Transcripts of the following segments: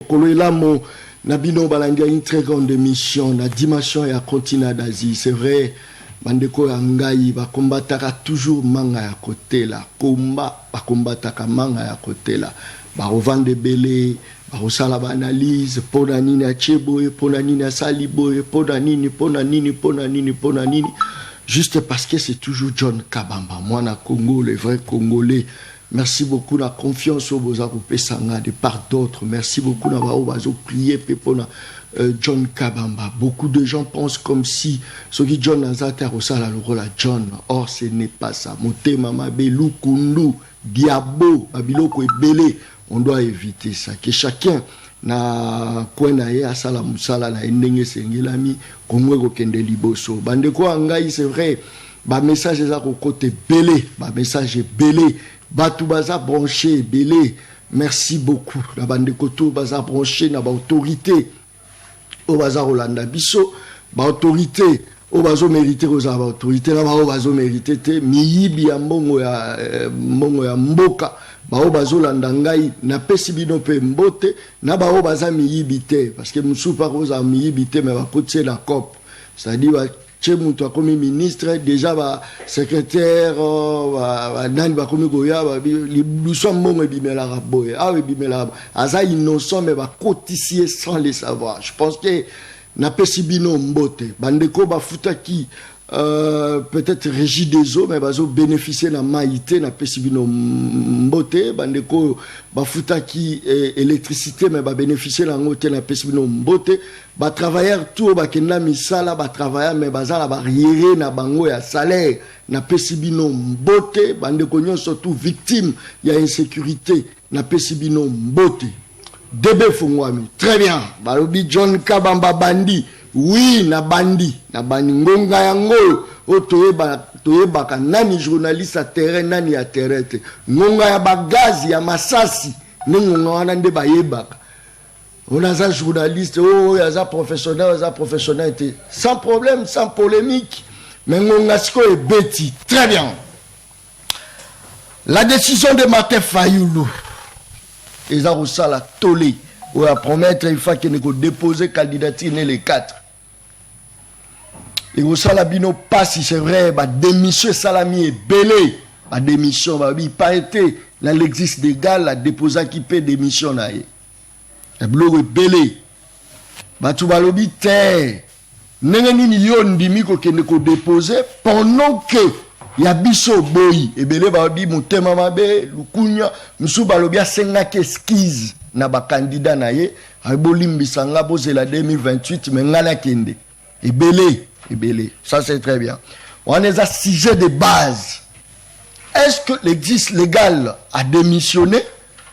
Koloelamo Nabino Balandia une très grande émission la dimension et à continent d'Asie. C'est vrai, Bandeko Angaï va combattre toujours manga à côté là. Combat va combattre manga à côté là. Va revendre belé, va resala analyse, ponanini à Cheboy, ponanini à Saliboy, ponanini. Juste parce que c'est toujours John Kabamba, moi na Congo, les vrais Congolais. Merci beaucoup la confiance au Bozakou Pesanga de part d'autres. Merci beaucoup na bazo prier pepona John Kabamba. Beaucoup de gens pensent comme si ce qui John Nazata Rosala le rôle à John. Or ce n'est pas ça. Moté mama belou kundu diabo babiloko ebele. On doit éviter ça. Que chacun na kwena ye asala musala na ndenge sengelami komwe ko kende liboso. Bandeko angai c'est vrai. Ba message za ko côté belé, ba message belé. Batou baza branché belé. Merci beaucoup. La bande koto baza branché na ba autorité. O baza Rolanda biso, ba autorité o bazo mériter aux ba autorité na ba bazo mériter te miyibi ya mbongo ya mboka. Ba o bazo landa ngai na pesi bino pe mbote na ba o baza miyibi te parce que musupa ko za miyibi te mais ba kotie la COP. C'est-à-dire Chemuntu comme ministre déjà ba secrétaire nani ba comme goya ba luso mbongo bimela raboye ah bimela aza innocent mais ba cotiser sans le savoir. Je pense que na pesibino mbote bandeko ba futaki peut-être régie des eaux mais bazo bénéficier na maïté na pesibino mbote bandeko ba futaki électricité mais ba bénéficier la ngote na pesibino mbote ba travailleurs tout ba kenda misala ba travailleurs mais bazala barrière na bango ya salaire na pesibino mbote bandeko nyon surtout victime ya insécurité na pesibino mbote Debe Fungwami très bien balobi John Kabamba bandi. Oui, na bandi ngonga yango toyeba ka nani journaliste à terrain nani à terrain ngonga ya bagazi ya masasi ngonga wana nde bayebaka on a un journaliste oh ya za professionnel sans problème sans polémique mais ngonga siko e beti très bien la décision de Martin Fayoulou ils ont ça la tolé ou à promettre il faut qu'il ne déposer candidature les 4. Et au Salabino passe, c'est vrai, bah démission Salami est belé, bah démission, bah oui, pas été, là l'existe d'égal, la déposa qui paie démission là. Le blog est belé, bah tu vas l'obi terre, n'engani ni yon dimiko qui ne ko déposer pendant que y a biso boy, et belé bah dit mon thème mabe, lukunya, msou bah l'obi a senga keskiz na ba candidat na ye, a bolimbi sanga bose la 2028, mais ngana kende, et belé. Ça c'est très bien. On a un sujet de base. Est-ce que l'existe légal a démissionné?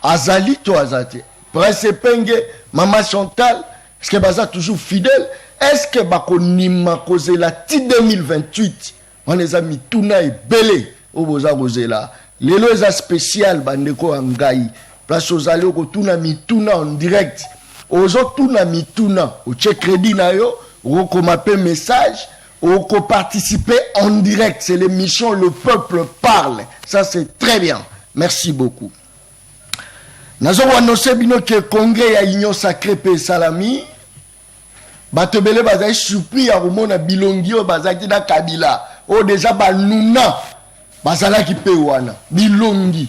Azali to Azati. Prince Penge, Maman Chantal, est-ce que Baza toujours fidèle? Est-ce que Bakonima cause la ti 2028? On les a mis Tuna et Belé au Boza Rosela. Les lois spéciales, Bandeko Angaï. Place aux allées au Tuna Mituna en direct. Aux autres Tuna Mituna, au check crédit na yo. Ou qu'on m'appelle message, ou qu'on participe en direct. C'est l'émission Le Peuple Parle. Ça, c'est très bien. Merci beaucoup. Nous avons annoncé que le congrès a Union Sacrée P. Salami. Batebele Bazaï surpris à Rumona Bilongi au Bazaki da Kabila. Oh, déjà, Nuna. Bazala qui peut wana. Bilongi.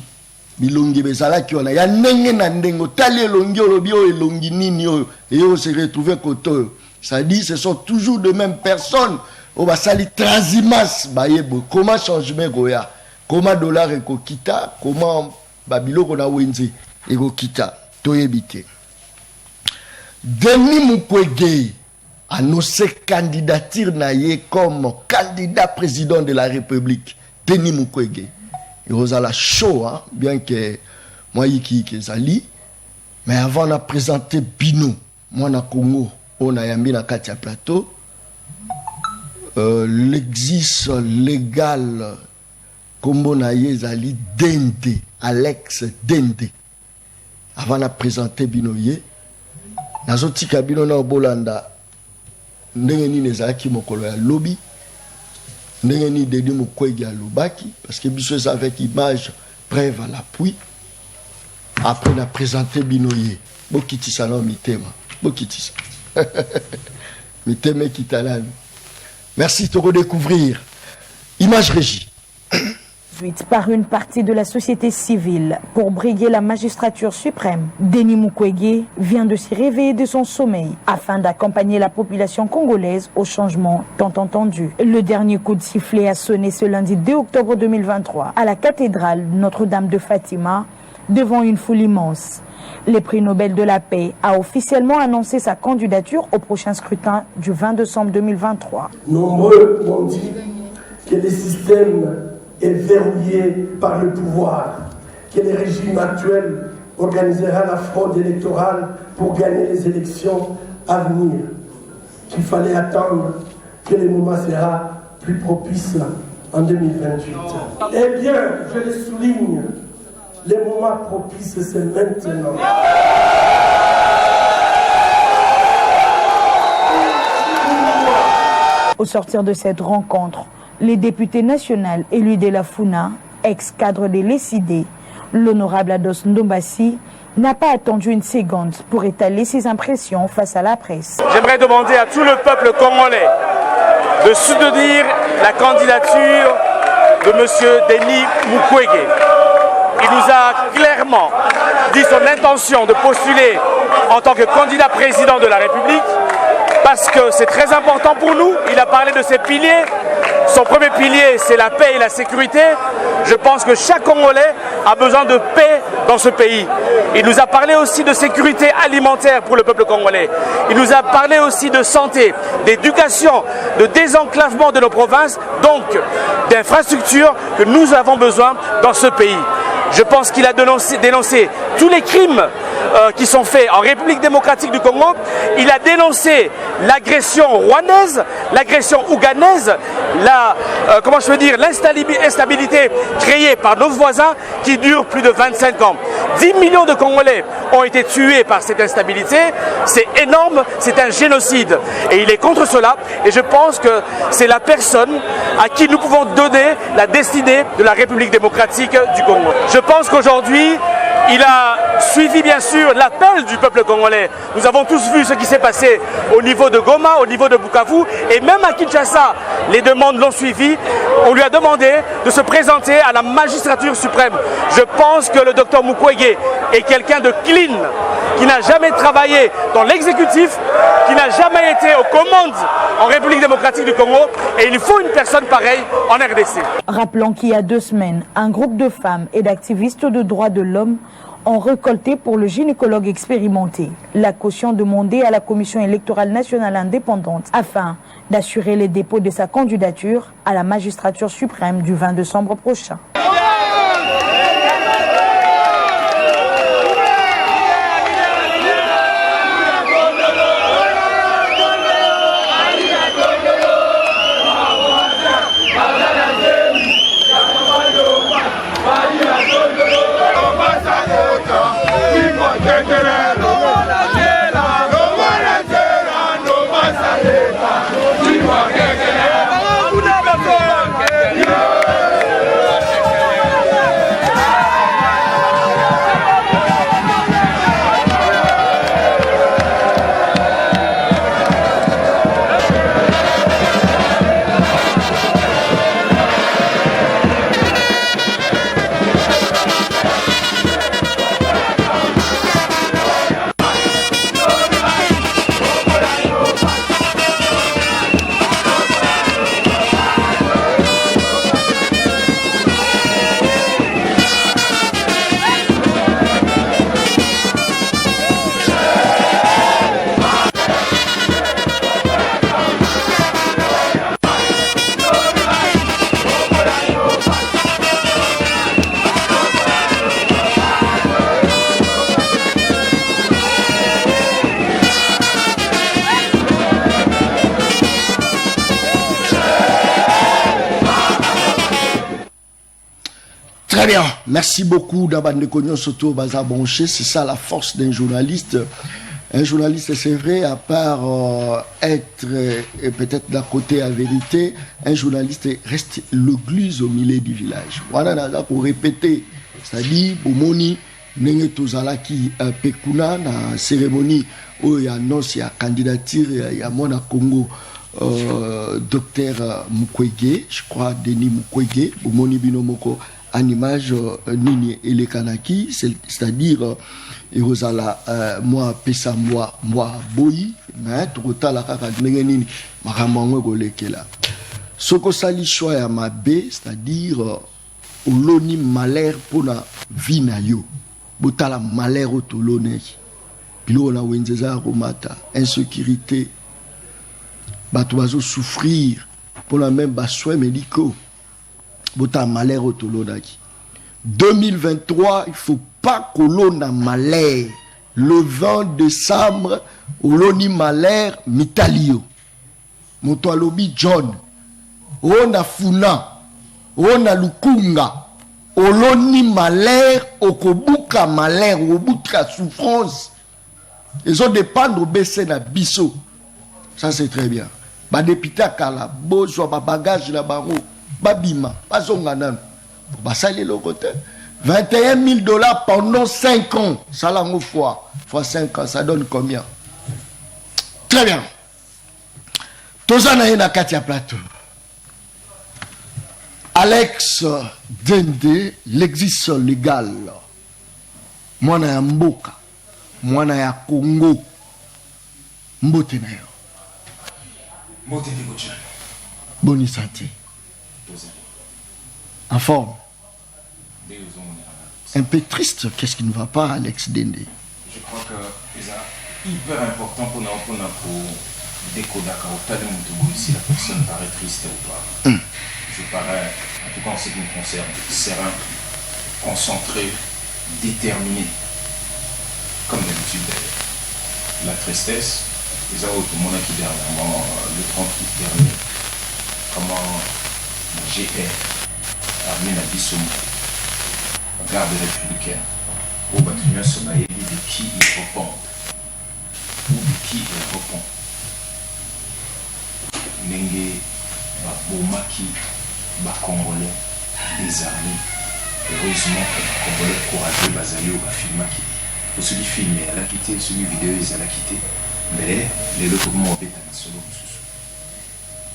Bilongi Bazala qui wana. Ya nenge na ndengo. Tali Longi, Olobio et Longi Nini. Et on s'est retrouvé koto. Ça dit, ce sont toujours de mêmes personnes. On va salir transimas. Comment changement goya? Comment dollar et kokita? Comment babilo kona wenzi et kokita? Toyebite. Denis Mukwege a annoncé candidature naïe comme candidat président de la République. Denis Mukwege. Il y a la show, hein, bien que moi, qui zali. Mais avant, on a présenté Bino, moi, na Congo. On a mis dans Katia Plateau. L'existe légal comme on a Zali Dende, Alex Dende. Avant de présenter Binoye, dans un petit cabinet na Bolanda, n'engeni nezaki mokolo ya lobby, n'engeni Denis Mukwege ya lobaki, parce que biso avec image preuve à l'appui. Après on a présenté Binoye. bokitisa no mitema bokitisa mitema kitalani. Merci de redécouvrir Image Régie par une partie de la société civile pour briguer la magistrature suprême. Denis Mukwege vient de s'y réveiller de son sommeil afin d'accompagner la population congolaise au changement tant entendu. Le dernier coup de sifflet a sonné ce lundi 2 octobre 2023 à la cathédrale Notre-Dame de Fatima devant une foule immense. Le prix Nobel de la paix a officiellement annoncé sa candidature au prochain scrutin du 20 décembre 2023. Nombreux m'ont dit que le système est verrouillé par le pouvoir, que le régime actuel organisera la fraude électorale pour gagner les élections à venir, qu'il fallait attendre que le moment sera plus propice en 2028. Eh bien, je le souligne, le moment propice, c'est maintenant. Au sortir de cette rencontre, les députés nationaux élus de la FUNA, ex-cadre de l'ECD, l'honorable Ados Ndombassi, n'a pas attendu une seconde pour étaler ses impressions face à la presse. J'aimerais demander à tout le peuple congolais de soutenir la candidature de M. Denis Mukwege. Il nous a clairement dit son intention de postuler en tant que candidat président de la République parce que c'est très important pour nous. Il a parlé de ses piliers. Son premier pilier, c'est la paix et la sécurité. Je pense que chaque Congolais a besoin de paix dans ce pays. Il nous a parlé aussi de sécurité alimentaire pour le peuple congolais. Il nous a parlé aussi de santé, d'éducation, de désenclavement de nos provinces, donc d'infrastructures que nous avons besoin dans ce pays. Je pense qu'il a dénoncé tous les crimes qui sont faits en République démocratique du Congo. Il a dénoncé l'agression rwandaise, l'agression ouganaise, l'instabilité créée par nos voisins qui dure plus de 25 ans. 10 millions de Congolais ont été tués par cette instabilité. C'est énorme, c'est un génocide. Et il est contre cela. Et je pense que c'est la personne à qui nous pouvons donner la destinée de la République démocratique du Congo. Je pense qu'aujourd'hui, il a suivi bien sûr l'appel du peuple congolais. Nous avons tous vu ce qui s'est passé au niveau de Goma, au niveau de Bukavu et même à Kinshasa. Les demandes l'ont suivi. On lui a demandé de se présenter à la magistrature suprême. Je pense que le docteur Mukwege est quelqu'un de clean, qui n'a jamais travaillé dans l'exécutif, qui n'a jamais été aux commandes en République démocratique du Congo. Et il faut une personne pareille en RDC. Rappelons qu'il y a 2 semaines, un groupe de femmes et d'activistes de droits de l'homme ont récolté pour le gynécologue expérimenté la caution demandée à la Commission électorale nationale indépendante afin d'assurer les dépôts de sa candidature à la magistrature suprême du 20 décembre prochain. Très bien, merci beaucoup Dabande Cognon Soto Baza Bonché. C'est ça la force d'un journaliste. Un journaliste, c'est vrai, à part être peut-être d'un côté à vérité, un journaliste reste l'église au milieu du village. Voilà, pour répéter, c'est-à-dire, Bomoni, ndenge tozalaki pekuna na cérémonie oyo ya annonce ya candidature ya mwana Congo docteur Mukwege, je crois Denis Mukwege, bomoni bino moko en image nini elekanaki, c'est-à-dire erozala moi pesa moi boyi mais tokotala kaka ndenge nini makambo ngo kolekela soko sali choix ya mabe, c'est-à-dire oloni malheur pona vie na yo botala malheur otolone bilo na wenzeza komata insécurité bato bazo souffrir pour la même soins médicaux botala malheur otolonaki 2023 il faut pas kolona malheur le 20 décembre oloni malheur mitalio moto alobi John ona funa ona lukunga oloni malheur okobuka malheur obuka souffrance ils ont dépendre baisser na biso ça c'est très bien ba député kala bozo ba bagage na bango babima bazonga nanu ba sali le côté $21 000 pendant 5 ans ça lango fois 5 ans ça donne combien? Très bien. Tozana na Katia Plateau. Alex Dende, l'existence légale. Mwana ya mboka, mwana ya Congo. Mbote na yo. Mbote de Gocha. Bonne santé. En forme. Un peu triste, qu'est-ce qui ne va pas, Alex Dende? Je crois que c'est hyper important pour nous décoder si la personne paraît triste ou pas. Je parais, en tout cas en ce qui me concerne, serein, concentré, déterminé. Comme d'habitude d'ailleurs. La tristesse, les autres, tout le monde qui dernièrement, le 30 août dernier, comment GR a amené la Bissoum, la garde républicaine, au bâtiment sommeil de qui ils répondent, ou de qui ils répondent. Nenge, Bomaki, Congolais, désarmés. Heureusement que les Congolais courageux, Bazali ou Bafilmaki. Pour celui filmé, elle a quitté, celui vidéo, elle a quitté. Mais les autres mots ont été solo.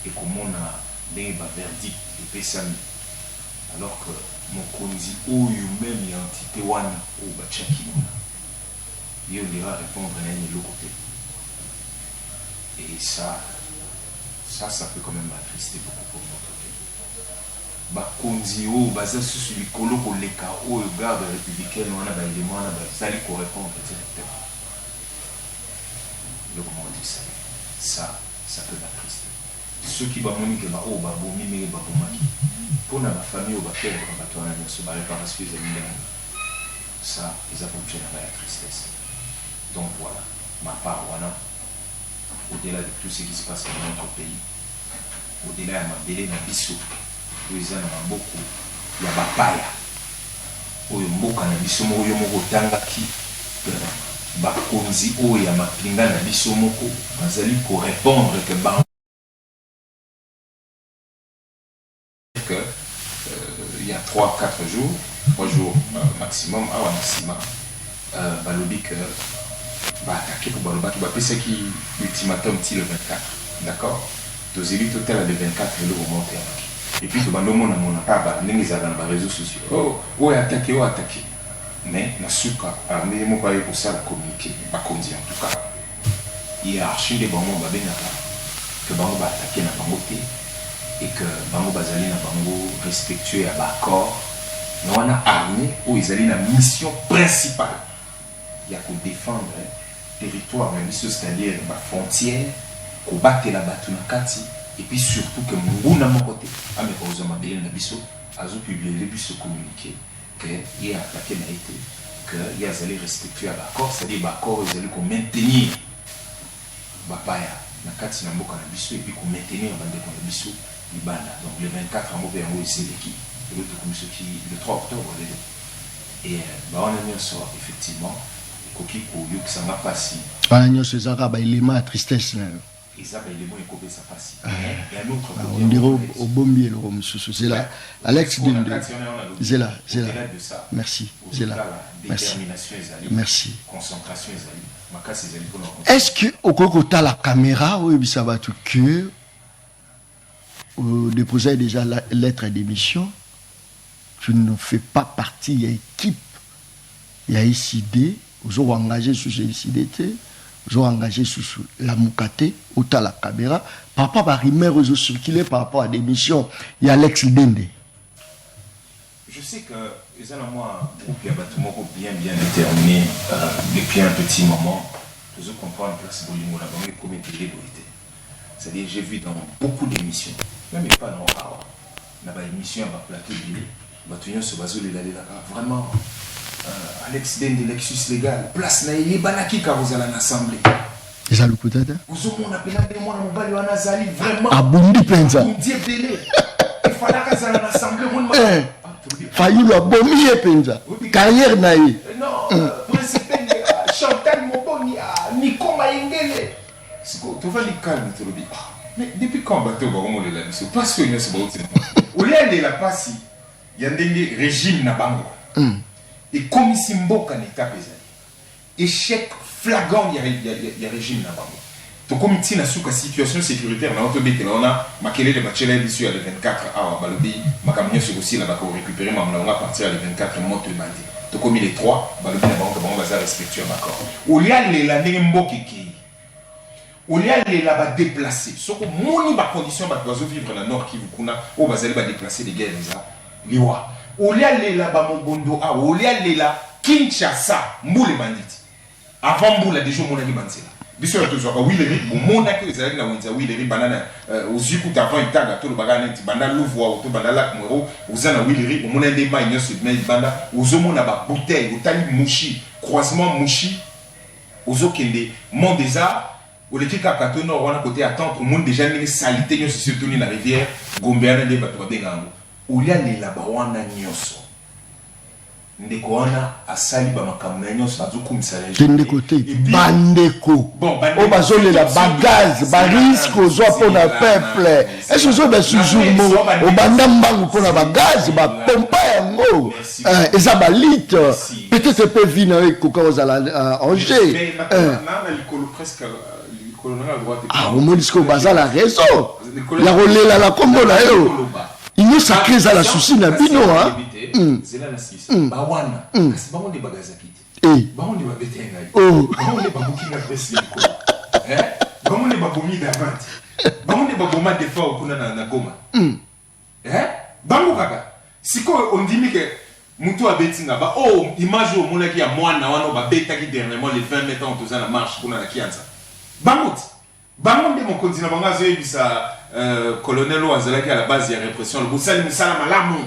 Et comment on a des verdict et pesami. Alors que mon konzi, ou même il y a un petit wana, ou bachaki, il ira répondre à l'autre côté. Et ça peut quand même m'attrister beaucoup pour notre pays. Bakonzi o baza susu likolo koleka o garde républicaine wana ba élément na ba sali ko répondre directement. Le comment on dit ça peut m'attrister. Ceux qui ba moni que ba o ba bomi mais ba bomaki. Pour na ba famille o ba père ba tona nyoso ba réparation des amis. Ça ils apportent la tristesse. Donc voilà, ma part wana au-delà de tout ce qui se passe dans notre pays, au-delà de ma belle na biso, où ils ont beaucoup, il y a bapaya, où il y a beaucoup na biso moko yo moko tangaki, bakonzi où il y a ma pinga na biso moko, bazali ko répondre que il y a 3-4 jours, 3 jours maximum, à maximum, balobi que attaqué pour Baloba qui va passer qui ultimatum le 24, d'accord? Tous élus total le 24 et le remonter et puis tout le monde n'a pas dans les réseaux sociaux. Oh attaqué. Mais na suka armée mon pas pour ça la communiquer, pas comme dit en tout cas. Hiérarchie des bango ba benaka que bango ba attaquer na bango et que bango bazali na bango respectueux à l'accord. Mais on a armée où ils allaient la mission principale. Il y a qu'à défendre territoire, même c'est-à-dire la frontière, combattre la Batunakati, et puis surtout que Munguna Mokote, à mes causes Mabel Nabiso, a publié le bus communiqué, qu'il a attaqué Naïté, qu'il a allé respecter à l'accord, c'est-à-dire l'accord, ils allaient maintenir Bapaya, Nakati Namoka Nabiso, et puis qu'on maintenir Bandeko Nabiso, Libana. Donc le 24 en mauvais en haut, c'est l'équipe, et l'autre comme ce qui, le 3 octobre, et on a mis un sort, effectivement. On dirait au bombier le rhum c'est là Alex Dende c'est là merci c'est là merci est-ce que au côté la caméra oui ça va tout que déposer déjà la lettre d'émission tu ne fais pas partie de l'équipe il y a ICD vous avez engagé sur ICDT ils ont engagé sous la Moukate, ou la caméra, par rapport à rumeurs ils ont circulé par rapport à des missions. Il y a Alex Dende. Je sais que les gens moi un groupe bien déterminé depuis un petit moment. Nous avons compris en place Bolingo la banque comme télé. C'est-à-dire j'ai vu dans beaucoup d'émissions, même pas dans Hawa, dans des émissions à plateau de Batuyon se base là vraiment. Alex Dende, Lexus légal, place na il banaki quand vous allez en assemblée. Et ça le coup tête. Vous avez mon appel à moi mon bali wana zali vraiment. Abundi penza. Abundi belé. Il fallait que ça en assemblée mon failli le bomi penza. Carrière naïe. Non, principe Chantal Moboni Nico Maingele. Tu vas les calmer tu le dis. Mais depuis quand bateau va remonter la mission parce que c'est bon. Au lieu de la passer, il y a des régimes na bango. Et comme ici Mboka n'est pas pesé, échec flagrant, il y a régime là-bas. Donc comme ici, la situation sécuritaire, on a maquillé les bachelors ici à le 24 à Balobi, ma camion sur aussi là-bas pour récupérer ma maman à partir à le 24 mois de bandit. Donc comme il est 3, Balobi là-bas, on va respecter ma corps. Au lieu de la Mboki, au lieu de la déplacer, sauf que mon condition va vivre dans le nord qui vous connaît, on va déplacer les guerres, les rois. Olia lela ba mobondo a olia lela Kinshasa mbule banditi avant mbula déjà mon ami bansela biso to zo ka wileri mona ke ezali na wenza wileri banana oziku avant itaga to bagana nti banda louvoa to banda lac mwero uzana wileri mona ndema nyoso me banda uzomona ba bouteille otali mushi croisement mushi ozokende mont des arts ou les kika katono wana côté attendre au monde déjà ni salité nyoso surtout ni la rivière gombeana de bato bengango ulia lela bawana nyoso ndeko wana asali ba makambo na nyoso azukumisa de côté bandeko o bazole la bagage ba risque zo pona peuple est-ce que zo ba toujours mo o banda mbangu pona bagage ba pompa yango eza ba lit peut-être peut venir avec coca aux Angers presque ah au moins disco bazal la raison la rolela la combo la yo il nous sacré à la souci na bino hein c'est là la Suisse bawana kasi bango de bagaza kiti bango de babete ngai bango de babuki na presse bango de babomi d'avant bango de baboma de fa okuna na Goma bango kaka siko ondimi ke mutu abeti nga ba image au mona ki ya mwana wana babeta ki dernièrement les 20 mètres en tous la marche kuna na Kianza bango de mon continent bango azoyebisa colonel Ouazalaki à la base de la répression, le Boussali Moussala Malamu,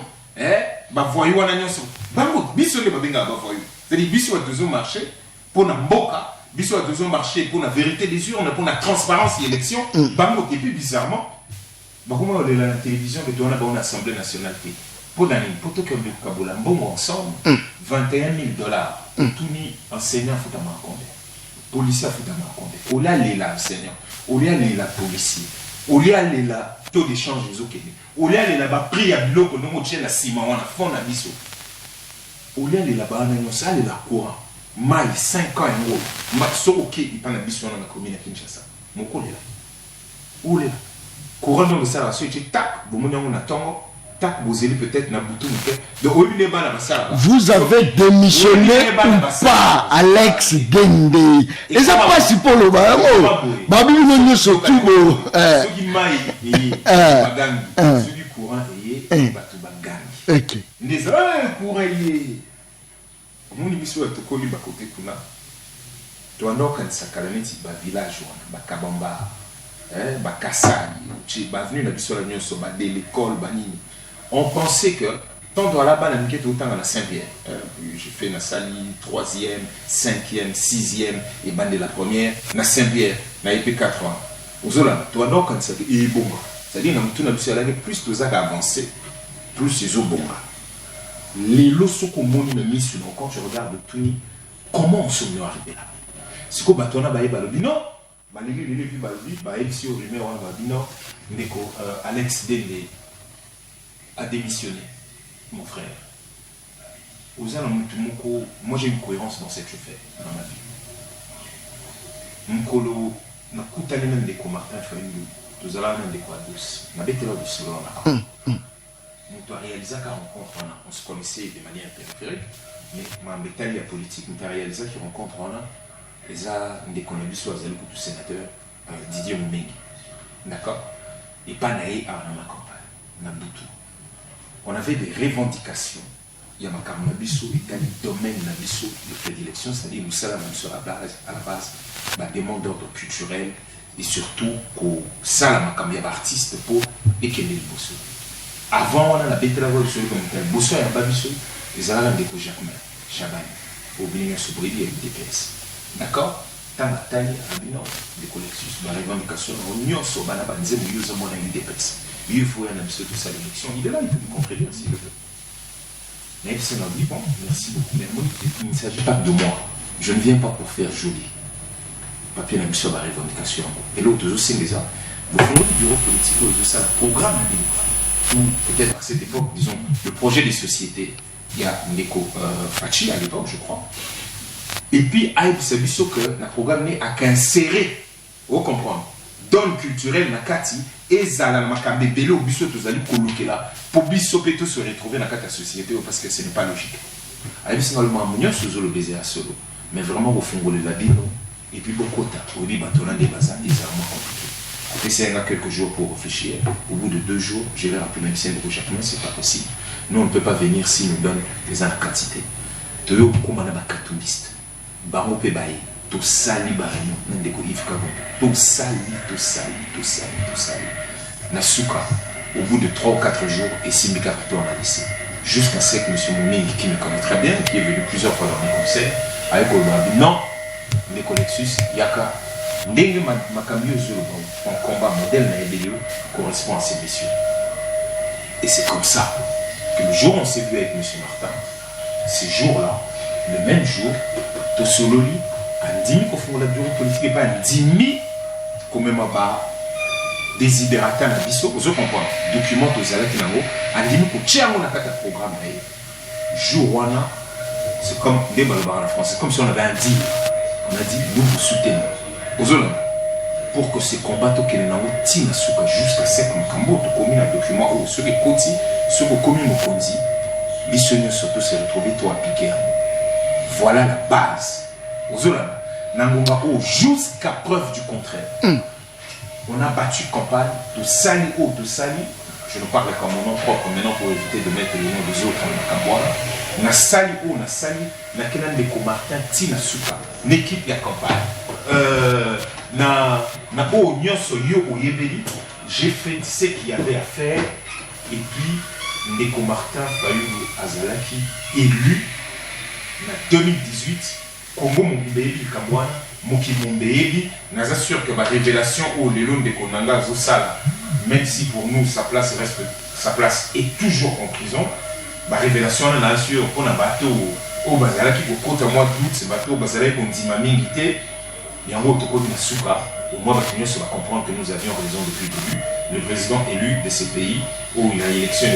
bah voyou à l'agneau. Bango, biso les babinga bah voyou. C'est-à-dire, biso a toujours marché pour la mboka, biso a toujours marché pour la vérité des urnes, pour la transparence de l'élection. Bango, et puis bizarrement, bah comment on est là à la télévision, mais on a une assemblée nationale qui pour tout comme le Kaboula, bon ensemble, $21 000. Tout ni enseignant faut à marconde, policier faut à marconde. Au là les là enseignants, au là les là policiers. Au lieu d'aller là, taux d'échange des okene. Au lieu d'aller là-bas, prix à bloc, on a la ciment, on a fond à biso. Au lieu d'aller là-bas, on a ça, il a courant. Maï, 5 ans et gros. Maï, so ok, il parle à biso dans la commune à Kinshasa. Mon collègue là. Où est là? Courant dans le salon, so il tac, bon, on a tango, tac, vous allez peut-être na bouton, donc au lieu de là, vous avez démissionné ou pas, Alex Dende? Et ça passe pour le baron. Babi nous surtout beau. Ceux qui maillent ceux du courant et bateau bagangi. Ok. Les courant et mon émission est au côté kuna. Tu as donc un sacramenté ba village ba Kabamba, ba Kassani, tu es venu na biso la nyonso ba de l'école ba nini. On pensait que tant dans la balle, on autant à la 5e. J'ai fait la Sali 3e, 5e, 6e et ban de la première, la 5e, la EP 4 ans. Aux Olanda, toi donc quand ça et bon. C'est-à-dire que nous avons plus de ça avancé, plus ces eaux bon. Les lots qu'on m'a mis sur quand tu regardes tout, comment on s'en est arrivé là? C'est qu'on bâtonne à bailler le non. a démissionné, mon frère. Moi j'ai une cohérence dans ce que je fais dans ma vie. Mkolo, na kutani même des Martin Fayulu, tous allons même des quoi douce. Na bête là du solo là. Nous doit réaliser qu'à rencontre on se connaissait de manière périphérique, mais ma métal la politique, nous doit réaliser qu'il rencontre on a les a des connus soit les coups sénateur Didier Moumengi. D'accord? Et pas naïe à ma campagne, na Boutou. On avait des revendications. Il y a ma carnabiso et quel domaine nabiso de prédilection, c'est-à-dire nous sommes à la base, la demande d'ordre culturel et surtout qu'au salam comme il y a artiste pour équilibrer le bosso. Avant on a bête la voix sur le commentaire, bosso et un babiso, les alams de Jacquemin, Chaban, au Bignon Sobrivi avec des pièces. D'accord? Tant la taille à Bignon, des collections, la revendication, on y a sur Banaba, nous avons eu mon ami des pièces. Il faut un abisso tout ça l'élection, il est là, il peut nous contredire s'il le veut. Mais c'est m'a dit, bon, merci beaucoup. Mais moi, il ne s'agit pas de moi. Je ne viens pas pour faire joli. Papier n'a mis ma revendication. Et l'autre, je sais déjà, vous faites le bureau politique, de ça, le programme ou peut-être à cette époque, disons, le projet des sociétés. Il y a Ndeko Fachi à l'époque, je crois. Et puis, Aïb Sabiso, que le programme n'est à qu'insérer, vous comprenez, dans le culturel, Nakati, et Zala Makambe Bello, Bisso, tous allés coloquer là, pour Bisso Peto se retrouver dans la société, parce que ce n'est pas logique. Aïb Singalement, Mounion, ce le baiser à solo, mais vraiment, au fond, vous l'avez dit, non. Et puis, beaucoup de temps, au dit, bâtonnant des bazars, c'est vraiment compliqué. Après, c'est quelques jours pour réfléchir. Au bout de 2 jours, je vais rappeler même si c'est Jacquemin, c'est pas possible. Nous, on ne peut pas venir s'il nous donne des quantité. Tu veux beaucoup de cartooniste. Baro Pebaye, tout sali barayon, même des colifs kabon. Tout sali. Nasuka, au bout de 3 ou 4 jours, et Simbika Pato en a laissé. Jusqu'à ce que M. Mouming, qui me connaît très bien, qui est venu plusieurs fois dans mes conseils, avec Olmabi, non, les Colexus, Yaka, Ndenge Makamio Zolo, en combat modèle Naébélio, correspond à ces messieurs. Et c'est comme ça que le jour où on s'est vu avec M. Martin, ces jours-là, le même jour, Tosololi, un dimi qu'on fait le bureau politique et pas un dimi qu'on met ma désidérata na biso, vous comprenez, document aux alaki nango, un dimi qu'on tient mon programme, jour c'est comme des balbars en France, c'est comme si on avait un deal. On a dit, nous vous soutenons. Pour que ces combats qui sont jusqu'à ce que nous commis un document où ceux qui sont ceux qui commis mon condi, les seigneurs surtout se retrouver tout appliqué. Voilà la base. Jusqu'à preuve du contraire. On a battu campagne de Sali ou de Sali. Je ne parle qu'en mon nom propre maintenant pour éviter de mettre le nom des autres en Camboire. On a Sali ou on a Sali. Na kenan de Martin Tina Souka. L'équipe de campagne. J'ai fait ce qu'il y avait à faire. Et puis, Ndeko Martin Fayulu Azalaki, élu en 2018, Congo Mumbebi Kamwana, Moki Mumbebi, nous assure que ma révélation au Lelo Ndeko Nanga Zosala, même si pour nous sa place est toujours en prison, ma révélation on assure qu'on a bateau au Bazalaki pour côté mois d'août, c'est bateau au Bazalaki qu'on dit ma mingité, et en gros, au côté de Souka, au moins on va comprendre que nous avions raison depuis le début. Le président élu de ces pays où il y a élection en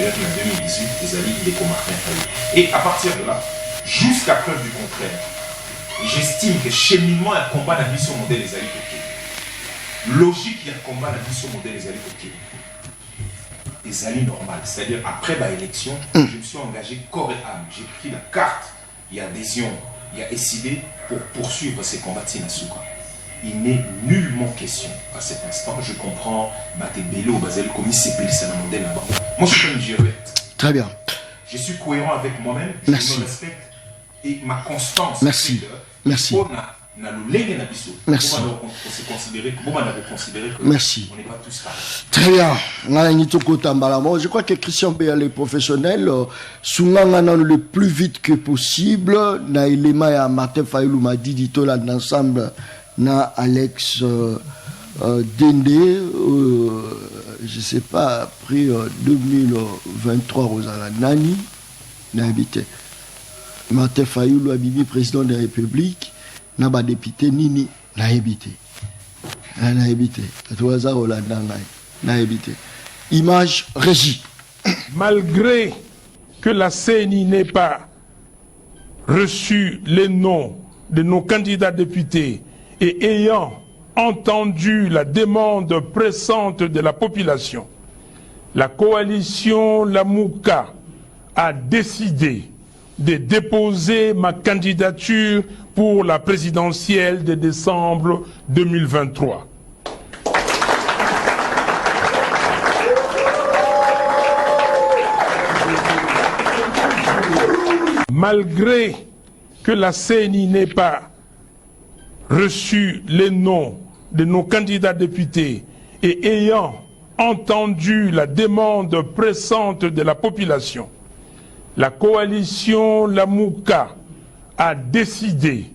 2018, les alliés Ndeko Martin Fayulu. Et à partir de là, jusqu'à preuve du contraire, j'estime que cheminement un combat n'a vu sur le modèle des alliés Koké. Logique, il y a un combat n'a vu sur le modèle des alliés Koké. Des alliés normales, c'est-à-dire après l'élection, je me suis engagé corps et âme. J'ai pris la carte, il y a adhésion, il y a décidé pour poursuivre ces combats de Sinasuka. Il n'est nullement question à cet instant. Je comprends Batebele ou Basel comme c'est plus un modèle là-bas. Moi, je suis une girouette. Très bien. Je suis cohérent avec moi-même. Je me respecte et ma constance. Merci. Merci. Merci. Merci. On n'est pas tous pareils. Très bien. Je crois que Christian Béal est professionnel. Sounganga le plus vite que possible. Na Elema et Martin Fayulu m'a dit l'ensemble. Na Alex Dende, je ne sais pas, après 2023, Rosala Nani, n'a habité. Martin Fayulu, Abimi, président de la République, n'a pas député Nini, n'a habité. Na évité. Na évité. Image régie. Malgré que la CENI n'ait pas reçu les noms de nos candidats députés et ayant entendu la demande pressante de la population, la coalition Lamouka a décidé de déposer ma candidature pour la présidentielle de décembre 2023. Malgré que la CENI n'ait pas reçu les noms de nos candidats députés et ayant entendu la demande pressante de la population, la coalition Lamouka a décidé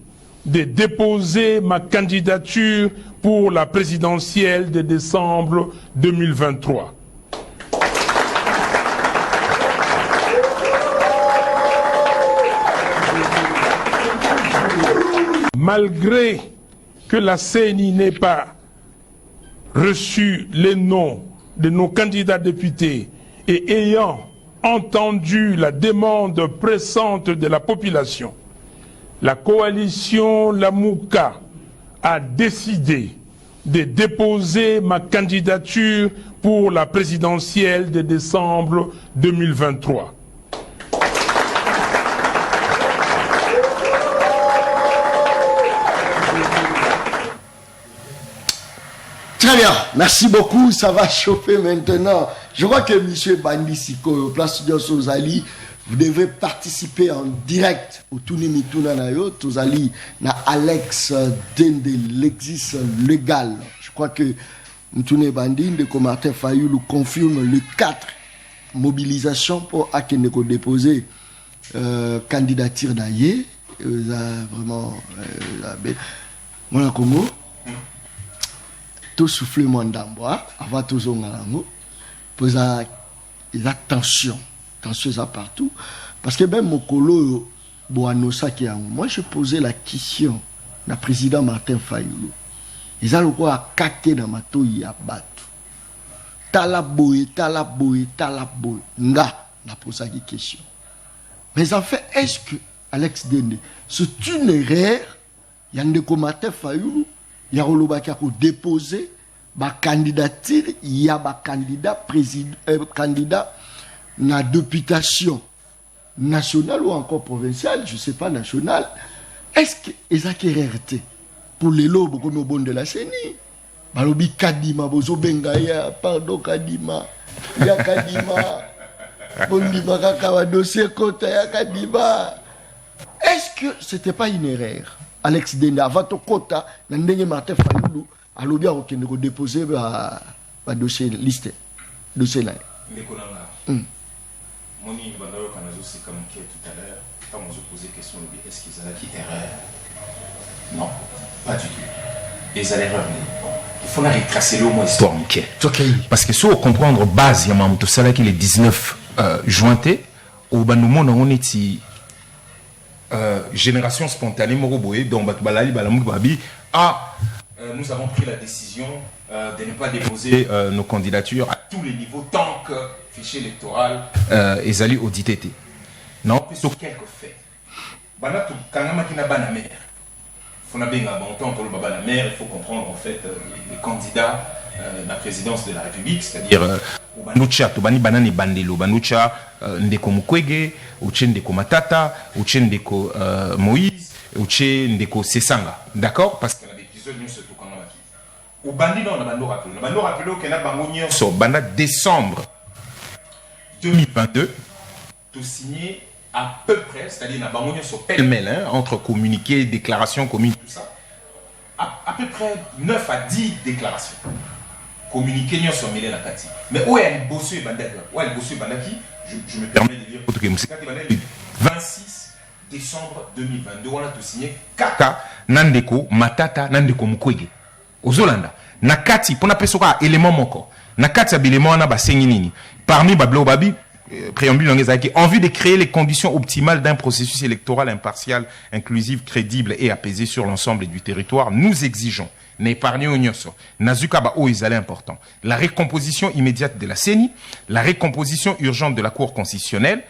de déposer ma candidature pour la présidentielle de décembre 2023. Malgré que la CENI n'ait pas reçu les noms de nos candidats députés et ayant entendu la demande pressante de la population, la coalition Lamouka a décidé de déposer ma candidature pour la présidentielle de décembre 2023. Très bien, merci beaucoup, ça va chauffer maintenant. Je crois que M. Bandi Siko, place de Sozali, vous devez participer en direct au Tounimituna Nayo, Tozali, na Alex Dende, l'exis légal. Je crois que Mtoune Bandi, de Martin Fayoulou, confirme le 4 mobilisation pour Akeneko déposer candidature d'Aye. Vraiment, mon Congo. Tout souffle mon d'ambois, avant tout son galango, poser la tension ça partout. Parce que même mon colo, Boanosa qui a moi, je posais la question à président Martin Fayoulou. Ils ont quoi à caquer dans ma touille à battre. Talaboy, nga, n'a posé la question. Mais en fait, est-ce que, Alex Dende, c'est une erreur, il y a un de Martin Fayoulou, il y a un déposé ma candidature, il y a un candidat président, candidat na députation nationale ou encore provinciale, je ne sais pas, nationale. Est-ce que les acquéreurs pour les lobes comme au bon de la CENI, Balobi Kadima, Bozo Bengaya, pardon Kadima, ya Kadima, Bondima Kakawa, dossier Kota, ya Kadima. Est-ce que ce n'était pas une erreur? Alex Dende, avant ton quota, Nandenge Martin Fayoulou, à l'obia qui nous déposé un dossier listé. Dossier là. Mon ami Bandaro Kanazo, c'est comme tout à l'heure, quand on se posait la question, est-ce qu'ils avaient une erreur? Non, pas du tout. Les erreurs, il faut la retracer au moins histoire. Parce que si on comprend base, il y a un ça qui est le 19 juin, au Banoumo, on est génération spontanée, nous avons pris la décision de ne pas déposer nos candidatures à tous les niveaux tant que le fichier électoral est allé auditer. Non, sur quelques faits. Il faut comprendre en fait les candidats de la présidence de la République, c'est-à-dire Banucha, Tobani Banani Bandelo, Banucha, Ndeko Mukwege, Uche Ndeko Matata, Uche Ndeko Moïse, Uche Ndeko Sesanga. D'accord? Parce que nous surtout quand on a quitté. Au bandit, on a rappelé qu'on a bangonnier sur Banda décembre 2022, tout signé à peu près, c'est-à-dire on a bangonnier sur pêle-mêle, entre communiqués, déclarations communes, tout ça, à peu près 9 à 10 déclarations. Communiqués sur mêlé la Kati. Mais où est le bossu Bandaki? Je me permets de dire le 26 décembre 2022, on a tout signé Kaka Nandeko Matata Nandeko Mukwege. Ozolanda. Nakati, pour n'appeler ça élément moko. Nakati abilément na basengi nini. Parmi Bablo Babi, préambule en vue de créer les conditions optimales d'un processus électoral impartial, inclusif, crédible et apaisé sur l'ensemble du territoire, nous exigeons n'épargne Onyoso. Nazuka ba o ils allaient important. La récomposition immédiate de la CENI, la récomposition urgente de la Cour constitutionnelle,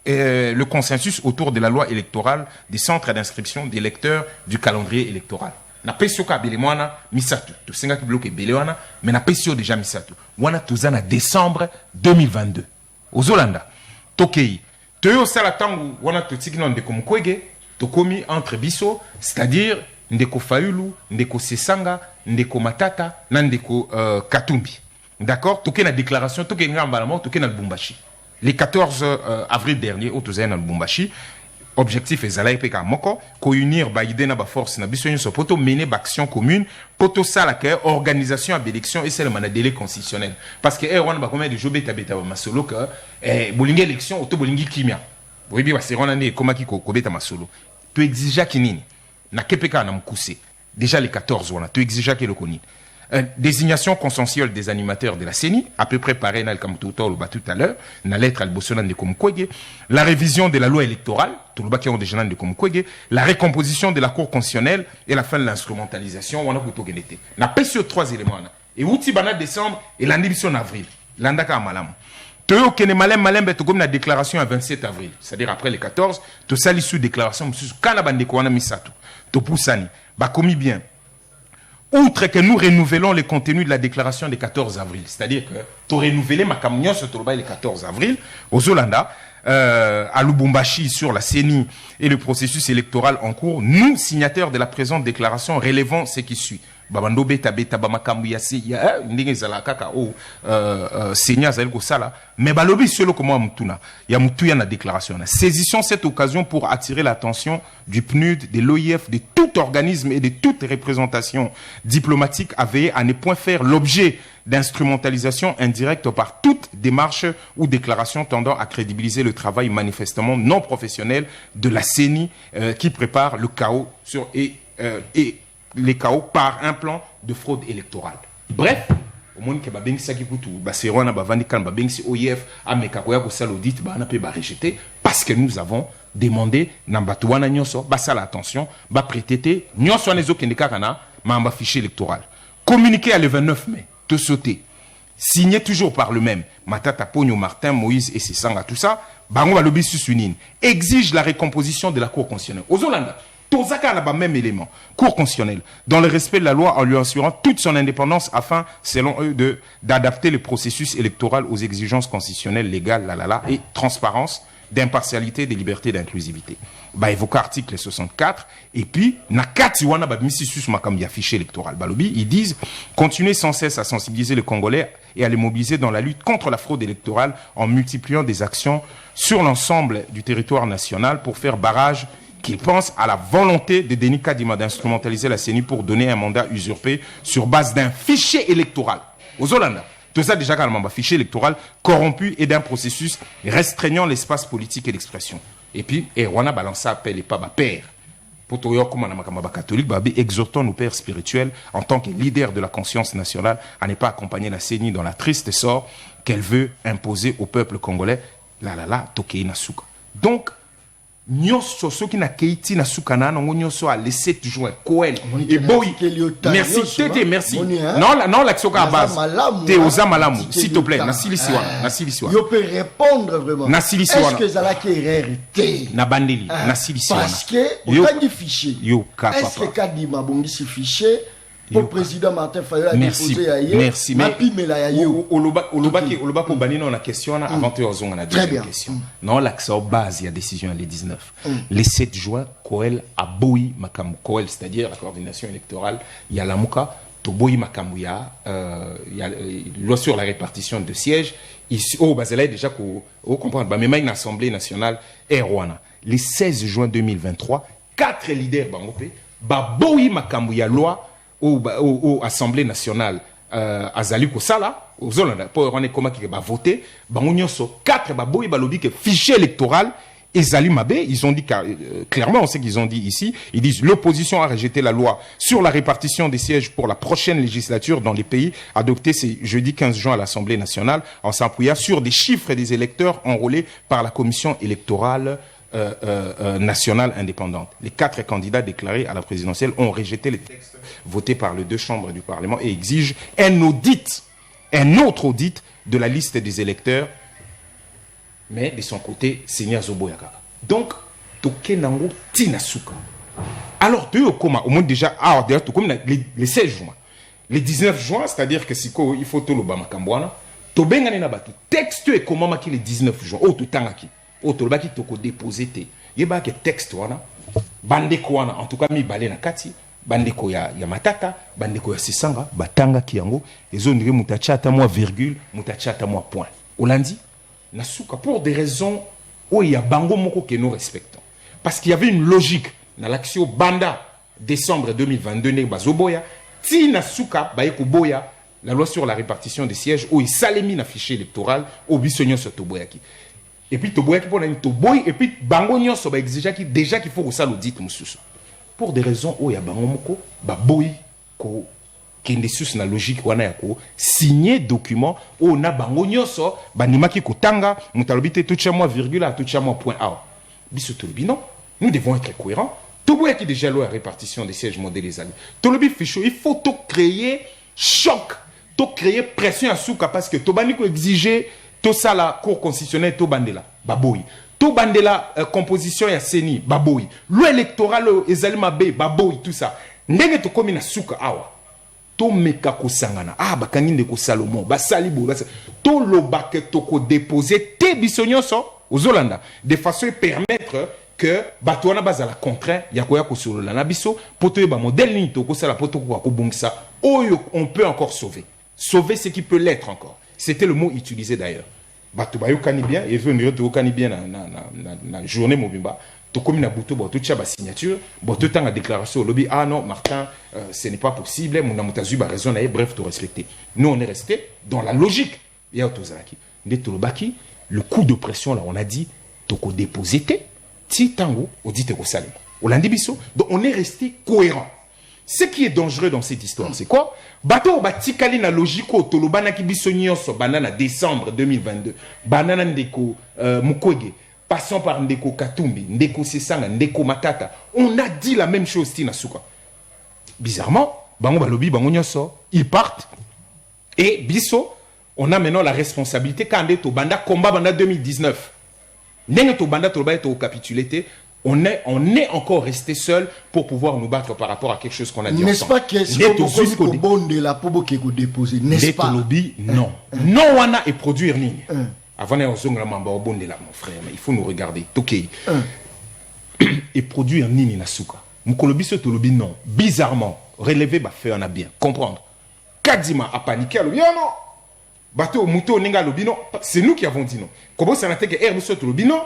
et le consensus autour de la loi électorale des centres d'inscription des lecteurs du calendrier électoral. Na pesio ka bele mwana misatu. Tu senga ki bloqué bele wana, mais na pesio déjà misatu. Wana tuzana décembre 2022. Ozolanda. Tokei. Toyo sala tangu wana totikino ndeko Mukwege, tokomi entre biso, c'est-à-dire ndeko Fayulu, ndeko Sesanga, ndeko Matata, na ndeko Katumbi. D'accord? Toke na déclaration, toke ngamba la mort, toke na Lubumbashi. Le 14 avril dernier, au Touzé na Lubumbashi, objectif est zala epeka moko ko unir ba idée na ba force na biso nyonso poto mener ba action commune poto sala ke organisation à élection et c'est le délai constitutionnel parce que on ba combien de jours beta beta masolo que bolingi élection auto bolingi kimia boyebi ba serona ne komaki ko beta masolo tu exige kinini na kepeka na mkuse déjà les 14 wana tu exige que le koni désignation consensuelle des animateurs de la CENI, à peu près pareil dans le Kamtuto tout à l'heure, dans la lettre al Bossonan de Komkwege, la révision de la loi électorale, tout le bac déjà de Komkwege, la récomposition de la Cour constitutionnelle et la fin de l'instrumentalisation, on a plutôt gagné. On a payé sur 3 éléments. Et outil banal décembre et l'année en avril. L'andaka malam. Toyo kene malem beto comme la déclaration à 27 avril, c'est-à-dire après les 14, to sali sous déclaration, kana bande ko wana misatu. To poussani. Ba komi bien. Outre que nous renouvelons les contenus de la déclaration du 14 avril, c'est-à-dire que tu renouvelé ma camion sur le 14 avril, aux Zolanda, à Lubumbashi sur la CENI et le processus électoral en cours, nous, signataires de la présente déclaration, relevons ce qui suit. Babando beta beta bamakambu yasi ya ndenge zala kaka o senya zali ko sala mais balobi solo comme mutuna ya mutuya na déclaration na saisissons cette occasion pour attirer l'attention du PNUD, de l'OIF, de tout organisme et de toute représentation diplomatique à veiller à ne point faire l'objet d'instrumentalisation indirecte par toute démarche ou déclaration tendant à crédibiliser le travail manifestement non professionnel de la CENI qui prépare le chaos et les chaos par un plan de fraude électorale. Bref, au monde que babengi saki kutu baserona bavandi kan babengi OIF ameka koya ko sala audit ba na pe ba rejeter parce que nous avons demandé nambatu wana nyonso ba sala attention ba prêter nyonso nezo kendeka kana mamba fichier électoral. Communiqué à le 29 mai, te sauter. Signé toujours par le même Matata Pogno Martin Moïse et Sesanga tout ça, bango ba lobby susunine exige la récomposition de la Cour constitutionnelle. Aux Hollandais Tozaka n'a pas même élément. Cour constitutionnelle, dans le respect de la loi en lui assurant toute son indépendance afin, selon eux, d'adapter le processus électoral aux exigences constitutionnelles, légales, et transparence, d'impartialité, de liberté, d'inclusivité. Bah, évoquer article 64, et puis, nakati wana ba misisus makam ya fichier électoral. Balobi, ils disent, continuer sans cesse à sensibiliser les Congolais et à les mobiliser dans la lutte contre la fraude électorale en multipliant des actions sur l'ensemble du territoire national pour faire barrage qu'ils pensent à la volonté de Denis Kadima d'instrumentaliser la CENI pour donner un mandat usurpé sur base d'un fichier électoral. Aux Hollandais, tout ça déjà carrément, un fichier électoral corrompu et d'un processus restreignant l'espace politique et l'expression. Et puis, Rwanda balance appel et pas ma père. Pour catholique, exhortons nos pères spirituels en tant que leaders de la conscience nationale à ne pas accompagner la CENI dans la triste sort qu'elle veut imposer au peuple congolais. Tokei Nasuka. Donc, nyonso soki na keiti na sukana nango nyonso a laissé toujours koel et boy merci tete merci non la soka base te oza malamu s'il te plaît na silisiwa yo peut répondre vraiment na silisiwa est-ce que zala ki erreur na bandeli na silisiwa parce que autant de fichier yo ka est-ce que Kadima bongisi fichier pour président Martin Fayulu a déposé ailleurs merci mais olobaki banino na question na avant te ozonga na deuxième question non l'accès aux bases il y a décision les 19 les 7 juin Koel a boui makamu Koel c'est-à-dire la coordination électorale il y a la muka to boui makamu ya loi sur la répartition de sièges ici au bazela déjà ko comprendre ba même une assemblée nationale et Rwanda les 16 juin 2023 quatre leaders bangopé ba boui makamu ya loi au Assemblée nationale azali ko sala aux Hollandais pour on est comment qui va voter bango nyonso 4 ba boyi balobi que fichier électoral ezali mabe ils ont dit clairement on sait qu'ils ont dit ici ils disent l'opposition a rejeté la loi sur la répartition des sièges pour la prochaine législature dans les pays adoptée ce jeudi 15 juin à l'Assemblée nationale en s'appuyant sur des chiffres des électeurs enrôlés par la commission électorale nationale indépendante. Les 4 candidats déclarés à la présidentielle ont rejeté les textes votés par les 2 chambres du Parlement et exigent un autre audit de la liste des électeurs, mais de son côté, Seigneur Zoboyaka. Donc, Tokenango Tinasuka. Alors, au moins déjà, les 16 juin, les 19 juin, c'est-à-dire que il faut tout le Bamakambouana, Tobengane Nabatu, texte et comment le 19 juin, tout tangaki, tout le baki toko déposé, il y a que texte, bandeko en tout cas, mi balé na kati, bandeko ya matata, bandeko ya sisanga, batanga kiango, et zone de mutachata moi virgule, mutachata moi point. Olandi, nasuka, pour des raisons où il y a bango moko que nous respectons. Parce qu'il y avait une logique dans l'action Banda, décembre 2022, ne bazoboya, ti nasuka, baeko boya, la loi sur la répartition des sièges, où il s'alémine na fichier électoral, au bisognon sur Toboyaki. Et puis Toboyaki pour un Toboy, et puis bango nyonso ba exiger déjà qu'il faut que ça l'audit mususu. Pour des raisons où il y a bango moko, ba boy ko kendesus na logique wana yako signer document où na bango nyonso ba nimaki kotanga mutalobite toucha moi virgule à toucha moi point A. Biso tolobi non, nous devons être cohérents. Toboyaki déjà loi répartition des sièges modèles les alliés. Tolobi ficho, il faut tout créer choc. To créer pression à souka parce que to bandi ko exiger to ça la cour constitutionnelle to bandela baboy to bandela composition ya seni baboy loi électorale ezalima be baboy tout ça ndenge to komi na souka awa to meka ko sangana bakangi ndeko Salomon basali bo to lobake to ko déposer te bisonyonso aux Hollandais de façon à permettre que batouana bazala contraint ya koya ko solola na biso poto ba modèle ni to ko sala poto ko bongisa oyo on peut encore sauver ce qui peut l'être encore. C'était le mot utilisé d'ailleurs. Batubayo kanibien, et venir de kanibien na journée mobimba. To comme na buto bo to tcha ba signature, bo to tanga déclaration au lobby non Martin, ce n'est pas possible, mon amutazu ba raison na bref to respecter. Nous on est resté dans la logique. Ya otozaki. Ndeto lobaki, le coup de pression là on a dit to ko déposer ti tango audite ko salé. Olandi biso, donc on est resté cohérent. Ce qui est dangereux dans cette histoire, c'est quoi? Bato batikali na logique tolobana ki biso nyonso banana décembre 2022. Banana ndeko Mukwege, passant par ndeko Katumbi, ndeko Sesanga, ndeko Matata. On a dit la même chose tina suka. Bizarrement, bango balobi bango nyonso, ils partent et biso on a maintenant la responsabilité quand to banda combat banda 2019. Ndenge to banda to ba to capitulé. On est encore resté seul pour pouvoir nous battre par rapport à quelque chose qu'on a dit n'est-ce pas qu'est-ce que vous bonde la pobo qui vous déposez n'est-ce pas lobby non non wana et produire ligne avant on zonga mamba bonde là mon frère mais il faut nous regarder toké et produire nini na suka mukolobi ce lobby non bizarrement relever ba fait on a bien comprendre kadima a paniqué le non bateau muto ninga lobby non c'est nous qui avons dit non comment ça n'a été que herbe ce lobby non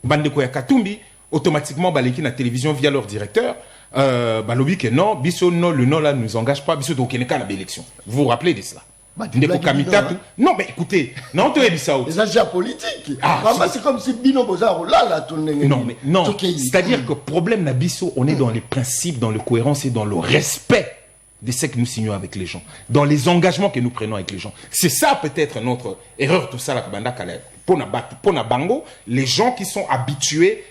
bandeko ya Katumbi automatiquement baleki na télévision via leur directeur balobi que non biso non le nom là ne nous engage pas biso donc keneka na élection vous vous rappelez de cela ndeko Kamitatu non mais écoutez non to ebisa les agents politiques c'est comme si bino bozaro là non mais non c'est-à-dire que problème na biso on est dans les principes dans le cohérence et dans le respect de ce que nous signons avec les gens, dans les engagements que nous prenons avec les gens. C'est ça peut-être notre erreur, tout ça, la Kabanda Kaleb. Pour na bango, les gens qui sont habitués,